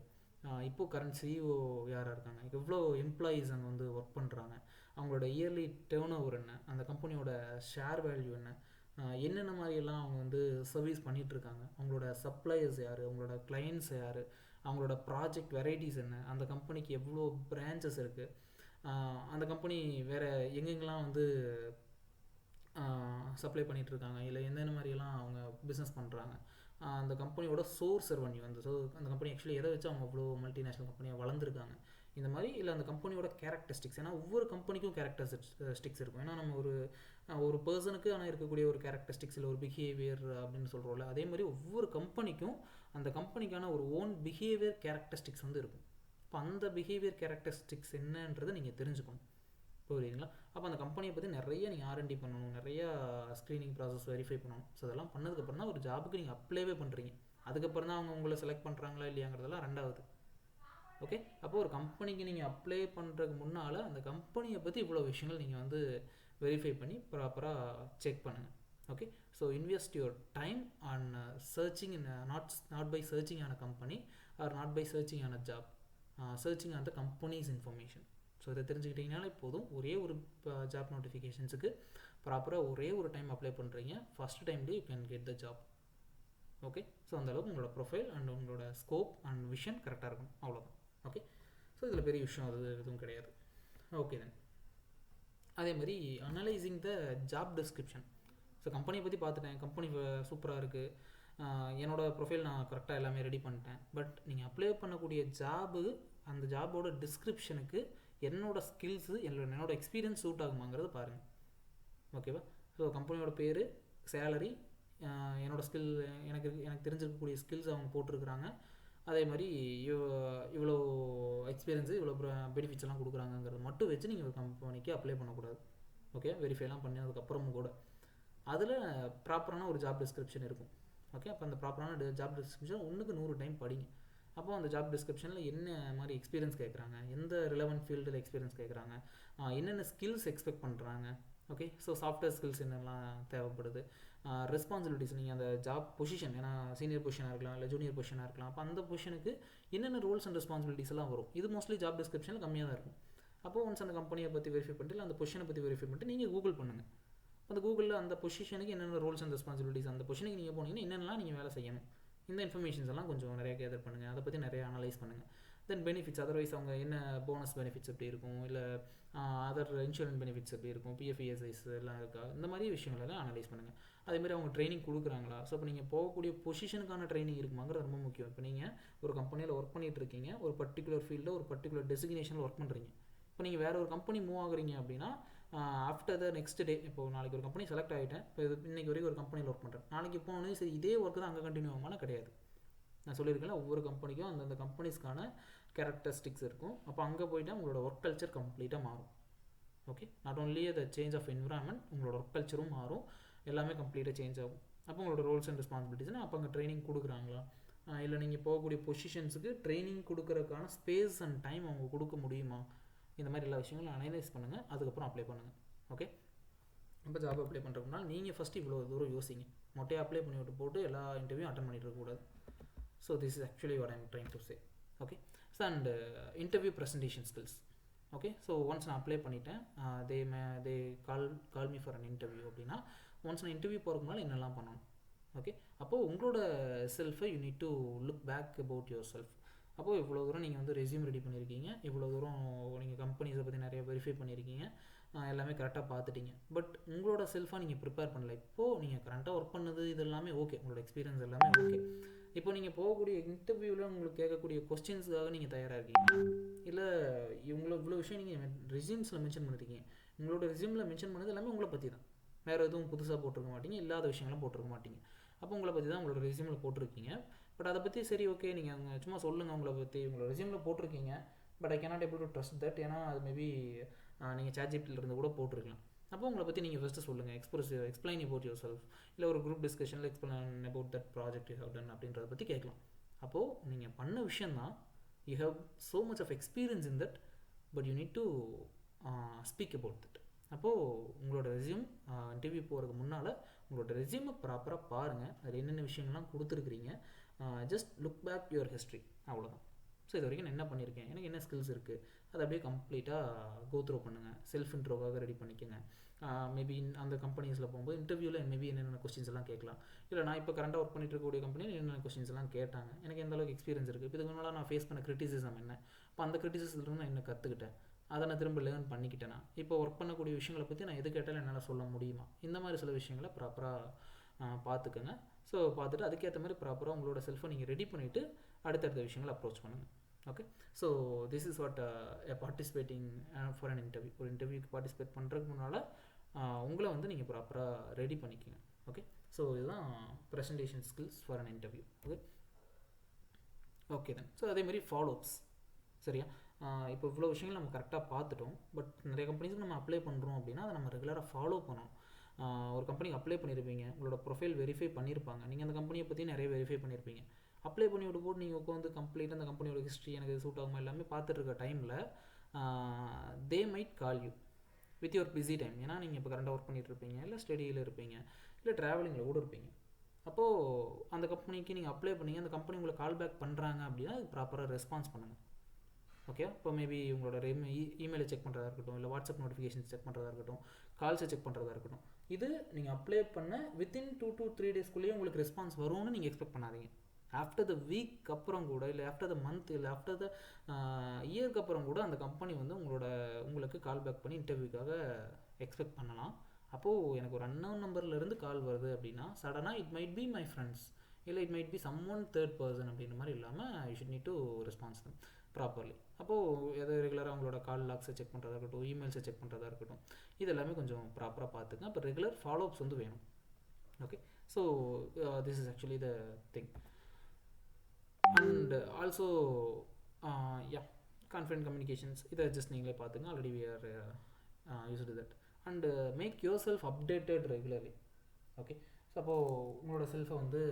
இப்போது கரண்ட் சிஇஓ யாராக இருக்காங்க, எவ்வளோ எம்ப்ளாயீஸ் அங்கே வந்து ஒர்க் பண்ணுறாங்க, அவங்களோட இயர்லி டேர்ன் ஓவர் என்ன, அந்த கம்பெனியோட ஷேர் வேல்யூ என்ன, என்னென்ன மாதிரியெல்லாம் அவங்க வந்து சர்வீஸ் பண்ணிகிட்ருக்காங்க, அவங்களோட சப்ளையர்ஸ் யார், அவங்களோட கிளைண்ட்ஸ் யார், அவங்களோட ப்ராஜெக்ட் வெரைட்டிஸ் என்ன, அந்த கம்பெனிக்கு எவ்வளோ பிரான்ச்சஸ் இருக்குது, அந்த கம்பெனி வேறு எங்கெங்கெல்லாம் வந்து சப்ளை பண்ணிகிட்ருக்காங்க, இல்லை எந்தெந்த மாதிரியெல்லாம் அவங்க பிஸ்னஸ் பண்ணுறாங்க, அந்த கம்பெனியோட சோர்ஸ் ரெவன்யூ வந்து, ஸோ அந்த கம்பெனி ஆக்சுவலி எதை வச்சு அவங்க அவ்வளோ மல்டிநேஷ்னல் கம்பெனியாக வளர்ந்துருக்காங்க, இந்த மாதிரி. இல்லை அந்த கம்பெனியோட கேரக்டரிஸ்டிக்ஸ், ஏன்னா ஒவ்வொரு கம்பெனிக்கும் கேரக்டரிஸ்டிக்ஸ் இருக்கும். ஏன்னா நம்ம ஒரு பர்சனுக்கு ஆனால் இருக்கக்கூடிய ஒரு கேரக்டரிஸ்டிக்ஸ் இல்லை ஒரு பிஹேவியர் அப்படின்னு சொல்கிறோம்ல, அதே மாதிரி ஒவ்வொரு கம்பெனிக்கும் அந்த கம்பெனிக்கான ஒரு ஓன் பிஹேவியர் கேரக்டரிஸ்டிக்ஸ் வந்து இருக்கும். இப்போ அந்த பிஹேவியர் கேரக்டரிஸ்டிக்ஸ் என்னன்றதை நீங்கள் தெரிஞ்சுக்கணும். புரியுதுங்களா? அப்போ அந்த கம்பெனியை பற்றி நிறைய நீங்கள் R&D பண்ணணும், நிறையா ஸ்க்ரீனிங் ப்ராசஸ் வெரிஃபை பண்ணணும். ஸோ அதெல்லாம் பண்ணதுக்கப்புறம் தான் ஒரு ஜாபுக்கு நீங்கள் அப்ளைவே பண்ணுறீங்க. அதுக்கப்புறம் தான் அவங்க உங்களை செலக்ட் பண்ணுறாங்களா இல்லையாங்கிறதெல்லாம் ரெண்டாவது. ஓகே, அப்போது ஒரு கம்பெனிக்கு நீங்கள் அப்ளை பண்ணுறதுக்கு முன்னால் அந்த கம்பெனியை பற்றி இவ்வளோ விஷயங்கள் நீங்கள் வந்து வெரிஃபை பண்ணி ப்ராப்பராக செக் பண்ணுங்கள். Okay, so invest your time on searching in not by searching on a company or not by searching on a job, searching on the companies information. So இதை தெரிஞ்சுக்கிட்டிங்கனாலே போதும். ஒரே ஒரு ஜாப் நோட்டிஃபிகேஷன்ஸுக்கு ப்ராப்பராக ஒரே ஒரு டைம் அப்ளை பண்ணுறீங்க, ஃபஸ்ட் டைம்லேயே you can get the job. Okay, so அந்தளவுக்கு உங்களோட ப்ரொஃபைல் அண்ட் உங்களோட ஸ்கோப் அண்ட் விஷன் கரெக்டாக இருக்கணும், அவ்வளோதான். ஓகே, ஸோ இதில் பெரிய விஷயம் அது எதுவும் கிடையாது. ஓகே தென் அதே மாதிரி analysing the job description. So கம்பெனியை பற்றி பார்த்துட்டேன், கம்பெனி சூப்பராக இருக்குது, என்னோடய ப்ரொஃபைல் நான் கரெக்டாக எல்லாமே ரெடி பண்ணிட்டேன். பட் நீங்கள் அப்ளை பண்ணக்கூடிய ஜாபு, அந்த ஜாபோட டிஸ்கிரிப்ஷனுக்கு என்னோடய ஸ்கில்ஸு என்னோடய எக்ஸ்பீரியன்ஸ் சூட் ஆகுமாங்கிறது பாருங்கள். ஓகேவா? ஸோ கம்பெனியோட பேர், சேலரி, என்னோடய ஸ்கில், எனக்கு தெரிஞ்சிருக்கக்கூடிய ஸ்கில்ஸ் அவங்க போட்டிருக்கிறாங்க. அதே மாதிரி இவ்வளோ எக்ஸ்பீரியன்ஸு, இவ்வளோ பெனிஃபிட்ஸ் எல்லாம் கொடுக்குறாங்கிறத மட்டும் வச்சு நீங்கள் ஒரு கம்பெனிக்கு அப்ளை பண்ணக்கூடாது. ஓகே, வெரிஃபைலாம் பண்ணதுக்கப்புறமும் கூட அதில் ப்ராப்பரான ஒரு ஜாப் டிஸ்கிரிப்ஷன் இருக்கும். ஓகே, அப்போ அந்த ப்ராப்பரான ஜாப் டிஸ்கிரிப்ஷன் 100 டைம் படிங்க. அப்போ அந்த ஜாப் டிஸ்கிரிப்ஷனில் என்ன மாதிரி எக்ஸ்பீரியன்ஸ் கேட்குறாங்க, எந்த ரிலவெண்ட் ஃபீல்டில் எக்ஸ்பீரியன்ஸ் கேட்குறாங்க, என்னென்ன ஸ்கில்ஸ் எக்ஸ்பெக்ட் பண்ணுறாங்க. ஓகே, ஸோ சாஃப்ட்வேர் ஸ்கில்ஸ் என்னெல்லாம் தேவைப்படுது, ரெஸ்பான்சிபிலிட்டிஸ், நீங்கள் அந்த ஜாப் பொசிஷன், ஏன்னா சீனியர் பொசிஷனாக இருக்கலாம், இல்லை ஜூனியர் பொசிஷனாக இருக்கலாம். அப்போ அந்த பொசிஷனுக்கு என்னென்ன ரோல்ஸ் அண்ட் ரெஸ்பான்சிபிலிட்டிஸ் எல்லாம் வரும். இது மோஸ்ட்லி ஜாப் டிஸ்கிரிப்ஷனில் கம்மியாக தான் இருக்கும். அப்போது ஒன்ஸ் அந்த கம்பெனியை பற்றி வெரிஃபை பண்ணிட்டு, இல்லை அந்த பொசிஷனை பற்றி வெரிஃபை பண்ணிட்டு நீங்கள் கூகுள் பண்ணுங்கள். அந்த கூகுளில் அந்த பொசிஷனுக்கு என்னென்ன ரோல்ஸ் அண்ட் ரெஸ்பான்சிபிலிட்டிஸ், அந்த பொசிஷனுக்கு நீங்கள் போனீங்கன்னா என்னென்னலாம் நீங்கள் வேலை செய்யணும், இந்த இன்ஃபர்மேஷன்ஸ் எல்லாம் கொஞ்சம் நிறைய கேதர் பண்ணுங்கள். அதை பற்றி நிறைய அனலைஸ் பண்ணுங்கள். தென் பெனிஃபிட்ஸ், அதர்வைஸ் அவங்க என்ன போனஸ் பெனிஃபிட்ஸ் எப்படி இருக்கும், இல்லை அதர் இன்சூரன்ஸ் பெனிஃபிட்ஸ் எப்படி இருக்கும், பிஎஃப்இஎஸ்ஐஸ் எல்லாம் இருக்கா, இந்த மாதிரி விஷயங்களெல்லாம் அனலைஸ் பண்ணுங்கள். அதேமாதிரி அவங்க ட்ரைனிங் கொடுக்குறாங்களா. ஸோ இப்போ நீங்கள் போகக்கூடிய பொசிஷனுக்கான ட்ரைனிங் இருக்குமாங்கிறது ரொம்ப முக்கியம். இப்போ நீங்கள் ஒரு கம்பெனியில் ஒர்க் பண்ணிகிட்டு இருக்கீங்க, ஒரு பர்டிகுலர் ஃபீல்டில் ஒரு பர்டிகுலர் டெசிக்னேஷனில் ஒர்க் பண்ணுறீங்க. இப்போ நீங்கள் வேறு ஒரு கம்பெனி மூவ் ஆகுறீங்க அப்படின்னா, ஆஃப்டர் த நெக்ஸ்ட் டே, இப்போ நாளைக்கு ஒரு கம்பெனி செலக்ட் ஆகிட்டேன், இப்போ இன்றைக்கி வரைக்கும் ஒரு கம்பெனியில் ஒர்க் பண்ணுறேன், நாளைக்கு போனோடனே சரி இதே ஒர்க்கு தான் அங்கே கண்டினியூ ஆகுமானா கிடையாது. நான் சொல்லியிருக்கேன், ஒவ்வொரு கம்பெனிக்கும் அந்தந்த கம்பெனிஸ்க்கான கேரக்டரிஸ்டிக்ஸ் இருக்கும். அப்போ அங்கே போய்ட்டால் உங்களோட ஒர்க் கல்ச்சர் கம்ப்ளீட்டாக மாறும். Okay, not only the change of environment, உங்களோட ஒர்க் கல்ச்சரும் மாறும், எல்லாமே கம்ப்ளீட்டாக சேஞ்ச் ஆகும். அப்போ உங்களோட ரோல்ஸ் அண்ட் ரெஸ்பான்சிபிலிட்டிஸ்னால் அப்போ அங்கே ட்ரைனிங் கொடுக்குறாங்களா, இல்லை நீங்கள் போகக்கூடிய பொசிஷன்ஸுக்கு ட்ரைனிங் கொடுக்குறதுக்கான ஸ்பேஸ் அண்ட் டைம் அவங்க கொடுக்க முடியுமா, இந்த மாதிரி எல்லா விஷயங்களும் அனலைஸ் பண்ணுங்கள். அதுக்கப்புறம் அப்ளை பண்ணுங்கள். ஓகே, இப்போ ஜாப் அப்ளை பண்ணுறதுனா நீங்கள் ஃபஸ்ட்டு இவ்வளோ தூரம் யோசிங்க. மொட்டையாக அப்ளை பண்ணி விட்டு போட்டு எல்லா இன்டர்வியூ அட்டன் பண்ணிட்டு இருக்கக்கூடாது. So this is actually what I'm trying to say. Okay, so and interview presentation skills. Okay, so once நான் அப்ளை பண்ணிட்டேன், they call me for an interview அப்படின்னா, ஒன்ஸ் நான் இன்டர்வியூ போகிறதுக்கு முன்னால் என்னெல்லாம் பண்ணணும். ஓகே, அப்போது உங்களோட செல்ஃபை you need to look back about yourself. அப்போது இவ்வளோ தூரம் நீங்கள் வந்து ரெஸ்யூம் ரெடி பண்ணியிருக்கீங்க, இவ்வளோ தூரம் நீங்கள் கம்பெனிஸை பற்றி நிறைய வெரிஃபை பண்ணியிருக்கீங்க, எல்லாமே கரெக்டாக பார்த்துட்டீங்க. பட் உங்களோட செல்ஃபாக நீங்கள் ப்ரிப்பேர் பண்ணல. இப்போது நீங்கள் கரெக்டாக ஒர்க் பண்ணது இது எல்லாமே ஓகே, உங்களோட எக்ஸ்பீரியன்ஸ் எல்லாமே ஓகே. இப்போ நீங்கள் போகக்கூடிய இன்டர்வியூவில் உங்களுக்கு கேட்கக்கூடிய கொஸ்டின்ஸுக்காக நீங்கள் தயாராக இருக்கீங்க, இல்லை இவ்வளோ விஷயம் நீங்கள் ரெஸ்யூம்ஸில் மென்ஷன் பண்ணியிருக்கீங்க. உங்களோட ரெஸ்யூமில் மென்ஷன் பண்ணது எல்லாமே உங்களை பற்றி தான், வேறு எதுவும் புதுசாக போட்டிருக்க மாட்டீங்க, இல்லாத விஷயங்களும் போட்டிருக்க மாட்டீங்க. அப்போ உங்களை பற்றி தான் உங்களோட ரெஸ்யூமில் போட்டிருக்கீங்க. பட் அதை பற்றி சரி ஓகே, நீங்கள் அங்கே சும்மா சொல்லுங்கள் உங்களை பற்றி, உங்களோட ரெஸ்யூமில் போட்டிருக்கீங்க. But I cannot able to trust that, ஏன்னா அது மேபி நீங்கள் சாட்ஜிபிட்டிலேருந்து கூட போட்டிருக்கலாம். அப்போ உங்களை பற்றி நீங்கள் ஃபஸ்ட்டு சொல்லுங்கள், எக்ஸ்பிளைன் அபவுட் யுவர் செல்ஃப், இல்லை ஒரு குரூப் டிஸ்கஷனில் explain about that project you have done அப்படின்றத பற்றி கேட்கலாம். அப்போது நீங்கள் பண்ண விஷயந்தான், you have so much of experience in that, but you need to speak about that. அப்போது உங்களோட ரெஸ்யூம் இன்டர்வியூ போகிறதுக்கு முன்னால் உங்களோட ரெஸ்யூமை ப்ராப்பராக பாருங்கள், அதில் என்னென்ன விஷயங்கள்லாம் கொடுத்துருக்குறீங்க. Just look back your history, அவ்வளோதான். ஸோ இது வரைக்கும் நான் என்ன பண்ணியிருக்கேன், எனக்கு என்ன ஸ்கில்ஸ் இருக்குது, அதை அப்படியே கம்ப்ளீட்டாக கோ த்ரூ பண்ணுங்கள். செல்ஃப் இன்ட்ரோவாக ரெடி பண்ணிக்கோங்க. மேபி அந்த கம்பெனிஸில் போகும்போது இன்டர்வியூவில் மேபி என்னென்ன கொஸ்டின்ஸ் எல்லாம் கேட்கலாம், இல்லை நான் இப்போ கரண்டாக ஒர்க் பண்ணிட்டு இருக்கக்கூடிய கம்பெனியில் என்னென்ன கொஸ்டின்ஸ் எல்லாம் கேட்டாங்க, எனக்கு எந்த அளவுக்கு எக்ஸ்பீரியன்ஸ் இருக்குது, இப்போ இதுக்கு முன்னால் நான் ஃபேஸ் பண்ண கிரிட்டிசிசம் என்ன, இப்போ அந்த கிரிட்டிசிசத்துலேருந்து நான் என்ன கற்றுக்கிட்டேன், அதை நான் திரும்ப லேர்ன் பண்ணிக்கிட்டேன்னா, இப்போ ஒர்க் பண்ணக்கூடிய விஷயங்களை பற்றி நான் எது கேட்டாலும் என்னால் சொல்ல முடியுமா, இந்த மாதிரி சில விஷயங்களை ப்ராப்பராக பார்த்துக்கோங்க. ஸோ பார்த்துட்டு அதுக்கேற்ற மாதிரி ப்ராப்பராக உங்களோட செல்ஃபை நீங்கள் ரெடி பண்ணிவிட்டு அடுத்தடுத்த விஷயங்களை அப்ரோச் பண்ணுங்கள். Okay, so this is what participating for an interview. ஒரு இன்டர்வியூக்கு பார்ட்டிசிபேட் பண்ணுறதுக்கு முன்னால் உங்களை வந்து நீங்கள் ப்ராப்பராக ரெடி பண்ணிக்கோங்க. ஓகே, ஸோ இதுதான் presentation skills for an interview. Okay okay then. So அதேமாதிரி ஃபாலோஅப்ஸ். சரியா, இப்போ இவ்வளோ விஷயங்கள் நம்ம கரெக்டாக பார்த்துட்டோம். பட் நிறைய கம்பெனிஸுக்கு நம்ம அப்ளை பண்ணுறோம் அப்படின்னா அதை நம்ம ரெகுலராக ஃபாலோ பண்ணணும். ஒரு கம்பெனிக்கு அப்ளை பண்ணியிருப்பீங்க, உங்களோட ப்ரொஃபைல் வெரிஃபை பண்ணியிருப்பாங்க, நீங்கள் அந்த கம்பெனியை பற்றி நிறைய வெரிஃபை பண்ணியிருப்பீங்க. அப்ளை பண்ணி விட்டு போட்டு நீங்கள் உட்காந்து கம்ப்ளீட்டாக அந்த கம்பெனியோட ஹிஸ்ட்ரி எனக்கு சூட் ஆகுமா எல்லாமே பார்த்துட்டு இருக்க டைமில் they might call you with your busy time. ஏன்னா நீங்கள் இப்போ கரண்டாக ஒர்க் பண்ணிகிட்டு இருப்பீங்க, இல்லை ஸ்டடியில் இருப்பீங்க, இல்லை ட்ராவலிங்கில் கூட இருப்பீங்க. அப்போது அந்த கம்பெனிக்கு நீங்கள் அப்ளை பண்ணீங்க, அந்த கம்பெனி உங்களை கால் பேக் பண்ணுறாங்க அப்படின்னா அதுக்கு ப்ராப்பராக ரெஸ்பான்ஸ் பண்ணுங்கள். ஓகே, இப்போ மேபி உங்களோட இமெயிலை செக் பண்ணுறதா இருக்கட்டும், இல்லை வாட்ஸ்அப் நோட்டிஃபிகேஷன்ஸ் செக் பண்ணுறதா இருக்கட்டும், கால்ஸை செக் பண்ணுறதா இருக்கட்டும், இது நீங்கள் அப்ளை பண்ண வித்தின் 2 to 3 டேஸ்க்குள்ளேயே உங்களுக்கு ரெஸ்பான்ஸ் வரும்னு நீங்கள் எக்ஸ்பெக்ட் பண்ணாதீங்க. ஆஃப்டர் த வீக் அப்புறம் கூட, இல்லை ஆஃப்டர் த மந்த், இல்லை ஆஃப்டர் த இயருக்கு அப்புறம் கூட அந்த கம்பெனி வந்து உங்களுக்கு கால் பேக் பண்ணி இன்டர்வியூக்காக எக்ஸ்பெக்ட் பண்ணலாம். அப்போது எனக்கு ஒரு அன்னோன் நம்பர்லேருந்து கால் வருது அப்படின்னா சடனாக it might be my friends, இல்லை it might be someone third person அப்படின்ற மாதிரி இல்லாமல் you should need to response them properly. அப்போது எது ரெகுலராக அவங்களோட கால் லாக்ஸை செக் பண்ணுறதா இருக்கட்டும், இமெயில்ஸை செக் பண்ணுறதா இருக்கட்டும், இது எல்லாமே கொஞ்சம் ப்ராப்பராக பார்த்துங்க. அப்போ ரெகுலர் ஃபாலோஅப்ஸ் வந்து வேணும். Okay, so this is actually the thing. And also confident communications, இதை ஜஸ்ட் நீங்களே பார்த்துங்க. Already we are used to that. And make yourself updated regularly. Okay, so அப்போது உங்களோட செல்ஃபை வந்து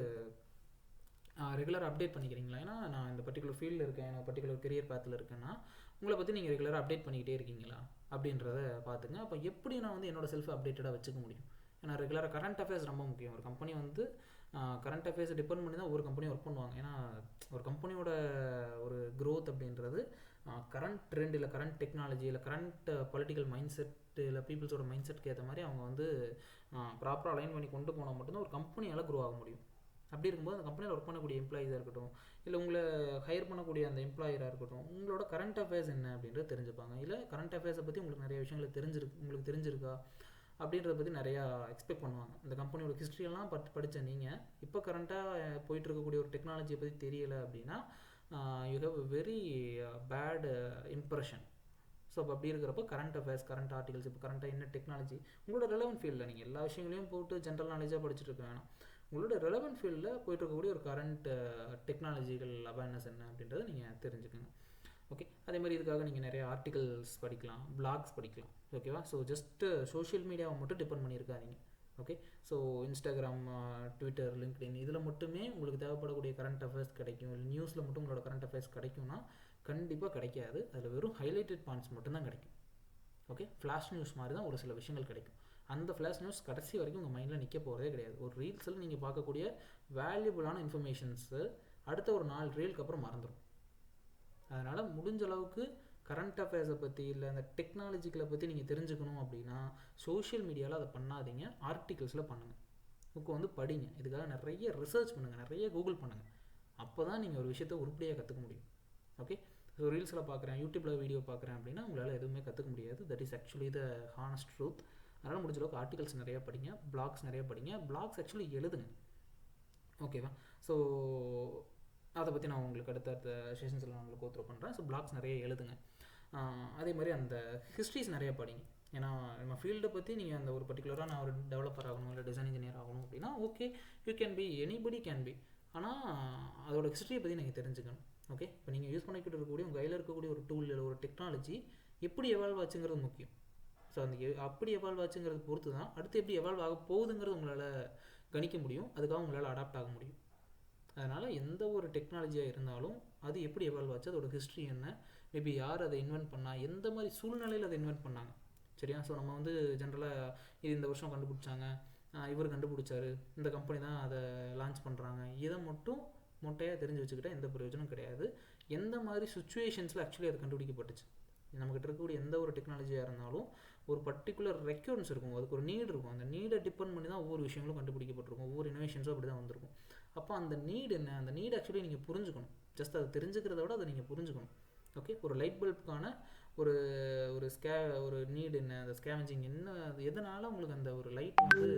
ரெகுலராக அப்டேட் பண்ணிக்கிறீங்களா? ஏன்னா நான் இந்த பர்டிகுலர் ஃபீல்டில் இருக்கேன், நான் பர்டிகுலர் கெரியர் பேத்தில் இருக்கேன்னா உங்களை பற்றி நீங்கள் ரெகுலராக அப்டேட் பண்ணிக்கிட்டே இருக்கீங்களா அப்படின்றத பார்த்துங்க. அப்போ எப்படி நான் வந்து என்னோடய செல்ஃபை அப்டேட்டடாக வச்சுக்க முடியும்? ஏன்னா ரெகுலராக கரண்ட் அஃபேர்ஸ் ரொம்ப முக்கியம். ஒரு கம்பெனி வந்து கரண்ட் அஃபேர்ஸை டிபெண்ட் பண்ணி தான் ஒரு கம்பெனி ஒர்க் பண்ணுவாங்க. ஏன்னா ஒரு கம்பெனியோட ஒரு க்ரோத் அப்படின்றது கரண்ட் ட்ரெண்ட் இல்லை கரண்ட் டெக்னாலஜி இல்லை கரண்ட் பொலிட்டிக்கல் மைண்ட் செட் இல்லை பீப்புள்ஸோட மைண்ட் செட்க்கு ஏற்ற மாதிரி அவங்க வந்து ப்ராப்பராக அலைன் பண்ணி கொண்டு போனால் மட்டும்தான் ஒரு கம்பெனியால் க்ரோ ஆக முடியும். அப்படி இருக்கும்போது அந்த கம்பெனியில் ஒர்க் பண்ணக்கூடிய எம்ப்ளாயிஸாக இருக்கட்டும், இல்லை உங்களை ஹையர் பண்ணக்கூடிய அந்த எம்ப்ளாயராக இருக்கட்டும், உங்களோட கரண்ட் அஃபேர்ஸ் என்ன அப்படின்றது தெரிஞ்சுப்பாங்க. இல்லை கரண்ட் அஃபேர்ஸை பற்றி உங்களுக்கு நிறைய விஷயங்கள் உங்களுக்கு தெரிஞ்சிருக்கா அப்படின்றத பற்றி நிறையா எக்ஸ்பெக்ட் பண்ணுவாங்க. இந்த கம்பெனியோட ஹிஸ்ட்ரியெல்லாம் படித்த நீங்கள் இப்போ கரண்ட்டாக போயிட்டு இருக்கக்கூடிய ஒரு டெக்னாலஜியை பற்றி தெரியலை அப்படின்னா you have a very bad impression. So அப்போ அப்படி இருக்கிறப்போ கரண்ட் அஃபேர்ஸ், கரண்ட் ஆர்டிகல்ஸ், இப்போ கரண்ட்டாக என்ன டெக்னாலஜி, உங்களோட ரெலவெண்ட் ஃபீல்டில் நீங்கள் எல்லா விஷயங்களையும் போட்டு ஜென்ரல் நாலேஜாக படிச்சுட்டு இருக்க வேணாம். உங்களோட ரெலவெண்ட் ஃபீல்டில் போய்ட்டு இருக்கக்கூடிய ஒரு கரண்ட் டெக்னாலஜிக்கல் அவேர்னஸ் என்ன அப்படின்றத நீங்கள் தெரிஞ்சுக்கோங்க. ஓகே, அதே மாதிரி இதுக்காக நீங்கள் நிறைய ஆர்டிகல்ஸ் படிக்கலாம், பிளாக்ஸ் படிக்கலாம். ஓகேவா? ஸோ ஜஸ்ட்டு சோஷியல் மீடியாவை மட்டும் டிபெண்ட் பண்ணியிருக்காதீங்க. Okay, so Instagram, Twitter, LinkedIn இதில் மட்டுமே உங்களுக்கு தேவைப்படக்கூடிய கரண்ட் அஃபேர்ஸ் கிடைக்கும், இல்லை நியூஸில் மட்டும் உங்களோட கரண்ட் அஃபேர்ஸ் கிடைக்கும்னா கண்டிப்பாக கிடைக்காது. அதில் வெறும் ஹைலைட்டட் பாயிண்ட்ஸ் மட்டும்தான் கிடைக்கும். ஓகே, ஃப்ளாஷ் நியூஸ் மாதிரி தான் ஒரு சில விஷயங்கள் கிடைக்கும். அந்த ஃப்ளாஷ் நியூஸ் கடைசி வரைக்கும் உங்கள் மைண்டில் நிற்க போகிறதே கிடையாது. ஒரு ரீல்ஸில் நீங்கள் பார்க்கக்கூடிய வேல்யூபுளான இன்ஃபர்மேஷன்ஸு அடுத்த ஒரு 4 ரீலுக்கு அப்புறம் மறந்துடும். அதனால் முடிஞ்ச அளவுக்கு கரண்ட் அஃபேர்ஸை பற்றி இல்லை அந்த டெக்னாலஜிக்களை பற்றி நீங்கள் தெரிஞ்சுக்கணும் அப்படின்னா சோஷியல் மீடியாவில் அதை பண்ணாதீங்க, ஆர்டிகல்ஸில் பண்ணுங்கள். புக்கு வந்து படிங்க, இதுக்காக நிறைய ரிசர்ச் பண்ணுங்கள், நிறைய கூகுள் பண்ணுங்கள். அப்போ தான் நீங்கள் ஒரு விஷயத்தை உருப்படியாக கற்றுக்க முடியும். ஓகே, ஸோ ரீல்ஸில் பார்க்குறேன், யூடியூப்பில் வீடியோ பார்க்குறேன் அப்படின்னா உங்களால் எதுவுமே கற்றுக்க முடியாது. That is actually the honest truth. அதனால் முடிஞ்ச அளவுக்கு ஆர்டிகல்ஸ் நிறையா படிங்க, பிளாக்ஸ் நிறையா படிங்க, பிளாக்ஸ் ஆக்சுவலி எழுதுங்க. ஓகேவா? ஸோ அதை பற்றி நான் உங்களுக்கு அடுத்த செஷன்ஸில் நான் உங்களுக்கு கோத்ரூ பண்ணுறேன். ஸோ பிளாக்ஸ் நிறைய எழுதுங்க. அதே மாதிரி அந்த ஹிஸ்ட்ரிஸ் நிறைய படிங்க. ஏன்னா நம்ம ஃபீல்டை பற்றி நீங்கள் அந்த ஒரு பர்டிகுலராக நான் ஒரு டெவலப்பர் ஆகணும் இல்லை டிசைன் இன்ஜினியர் ஆகணும் அப்படின்னா okay, you can be, anybody can be. ஆனால் அதோட ஹிஸ்ட்ரியை பற்றி நீங்கள் தெரிஞ்சுக்கணும். ஓகே, இப்போ நீங்கள் யூஸ் பண்ணிக்கிட்டு இருக்கக்கூடிய உங்கள் கையில் இருக்கக்கூடிய ஒரு டூல் இல்லை ஒரு டெக்னாலஜி எப்படி எவால்வ் ஆச்சுங்கிறது முக்கியம். ஸோ அந்த அப்படி எவால்வ் ஆச்சுங்கிறது பொறுத்து தான் அடுத்து எப்படி எவால்வ் ஆக போகுதுங்கிறது உங்களால் கணிக்க முடியும், அதுக்காக உங்களால் அடாப்ட் ஆக முடியும். அதனால் எந்த ஒரு டெக்னாலஜியாக இருந்தாலும் அது எப்படி எவால்வ் ஆச்சு, அதோட ஹிஸ்ட்ரி என்ன, மேபி யார் அதை இன்வென்ட் பண்ணால், எந்த மாதிரி சூழ்நிலையில் அதை இன்வென்ட் பண்ணாங்க. சரியா? ஸோ நம்ம வந்து ஜென்ரலாக இது இந்த வருஷம் கண்டுபிடிச்சாங்க, இவர் கண்டுபிடிச்சாரு, இந்த கம்பெனி தான் அதை லான்ச் பண்ணுறாங்க, இதை மட்டும் மொட்டையாக தெரிஞ்சு வச்சுக்கிட்டால் எந்த பிரயோஜனம் கிடையாது. எந்த மாதிரி சுச்சுவேஷன்ஸில் ஆக்சுவலி அது கண்டுபிடிக்கப்பட்டுச்சு. நம்மகிட்ட இருக்கக்கூடிய எந்த ஒரு டெக்னாலஜியாக இருந்தாலும் ஒரு பர்டிகுலர் ரெக்யூர்மெண்ட்ஸ் இருக்கும், அதுக்கு ஒரு நீட் இருக்கும். அந்த நீடை டிபெண்ட் பண்ணி தான் ஒவ்வொரு விஷயங்களும் கண்டுபிடிக்கப்பட்டிருக்கும், ஒவ்வொரு இனோவேஷன்ஸும் அப்படி தான் வந்திருக்கும். அப்போ அந்த நீட் என்ன, அந்த நீட் ஆக்சுவலி நீங்கள் புரிஞ்சுக்கணும். ஜஸ்ட் அதை தெரிஞ்சுக்கிறத விட அதை நீங்கள் புரிஞ்சுக்கணும். ஓகே, ஒரு லைட் பல்புக்கான ஒரு ஒரு நீட் என்ன, அந்த ஸ்கேவெஞ்சிங் என்ன, அது எதனால் உங்களுக்கு அந்த ஒரு லைட் வந்து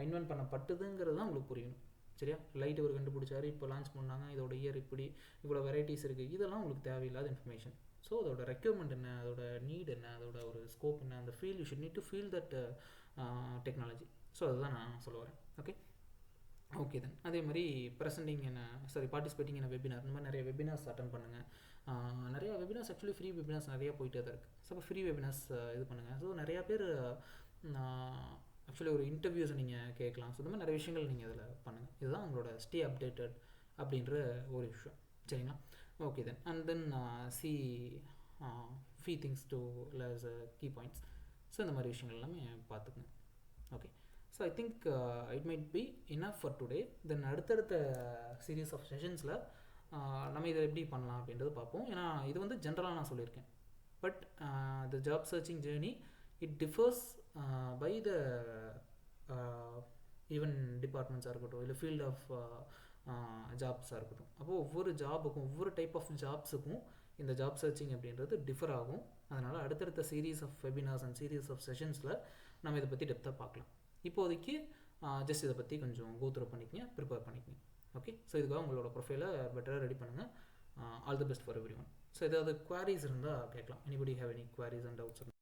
இன்வென்ட் பண்ணப்பட்டதுங்கிறது தான் உங்களுக்கு புரியணும். சரியா? லைட் இவர் கண்டுபிடிச்சாரு, இப்போ லான்ச் பண்ணாங்க, இதோட இயர் இப்படி, இவ்வளோ வெரைட்டிஸ் இருக்குது, இதெல்லாம் உங்களுக்கு தேவையில்லாத இன்ஃபர்மேஷன். ஸோ அதோட ரெக்யூர்மெண்ட் என்ன, அதோட நீட் என்ன, அதோட ஒரு ஸ்கோப் என்ன, அந்த feel you should need to feel that technology. So அதுதான் நான் சொல்ல வரேன். ஓகே தென் அதே மாதிரி ப்ரெசென்டிங் என்ன, பார்ட்டிசிபேட்டிங் என்ன வெபினார், இந்த மாதிரி நிறைய வெபினார்ஸ் அட்டன் பண்ணுங்கள். நிறையா வெபினார்ஸ் ஆக்சுவலி ஃப்ரீ வெபினார்ஸ் நிறையா போயிட்டே தான் இருக்குது. ஸோ ஃப்ரீ வெபினார்ஸ் இது பண்ணுங்கள். ஸோ நிறையா பேர் ஆக்சுவலி ஒரு இன்டர்வியூஸை நீங்கள் கேட்கலாம். ஸோ இந்த மாதிரி நிறைய விஷயங்கள் நீங்கள் இதில் பண்ணுங்கள். இதுதான் உங்களோட ஸ்டே அப்டேட்டட் அப்படின்ற ஒரு விஷயம். சரிங்களா? Okay then and then see few things to less key points. So இந்த மாதிரி விஷயங்கள் எல்லாமே பார்த்துக்குங்க. Okay, so I think it might be enough for today. Then அடுத்தடுத்த சீரீஸ் ஆஃப் செஷன்ஸில் நம்ம இதை எப்படி பண்ணலாம் அப்படின்றது பார்ப்போம். ஏன்னா இது வந்து ஜென்ரலாக நான் சொல்லியிருக்கேன். But the job searching journey it differs by the even டிபார்ட்மெண்ட்ஸாக இருக்கட்டும், இல்லை ஃபீல்ட் ஆஃப் ஜாப்ஸாக இருக்கட்டும். அப்போது ஒவ்வொரு ஜாபுக்கும், ஒவ்வொரு டைப் ஆஃப் ஜாப்ஸுக்கும் இந்த ஜாப் சர்ச்சிங் அப்படின்றது டிஃபர் ஆகும். அதனால் அடுத்தடுத்த series of webinars and series of செஷன்ஸில் நம்ம இதை பற்றி டெப்த்தாக பார்க்கலாம். இப்போதைக்கு ஜஸ்ட் இதை பற்றி கொஞ்சம் கோத்ரூ பண்ணிக்கங்க, ப்ரிப்பேர் பண்ணிக்கங்க. ஓகே, ஸோ இதுக்காக உங்களோட ப்ரொஃபைலை பெட்டராக ரெடி பண்ணுங்கள். All the best for every one. So ஏதாவது குவாரிஸ் இருந்தால் கேட்கலாம். Anybody have any queries and doubts?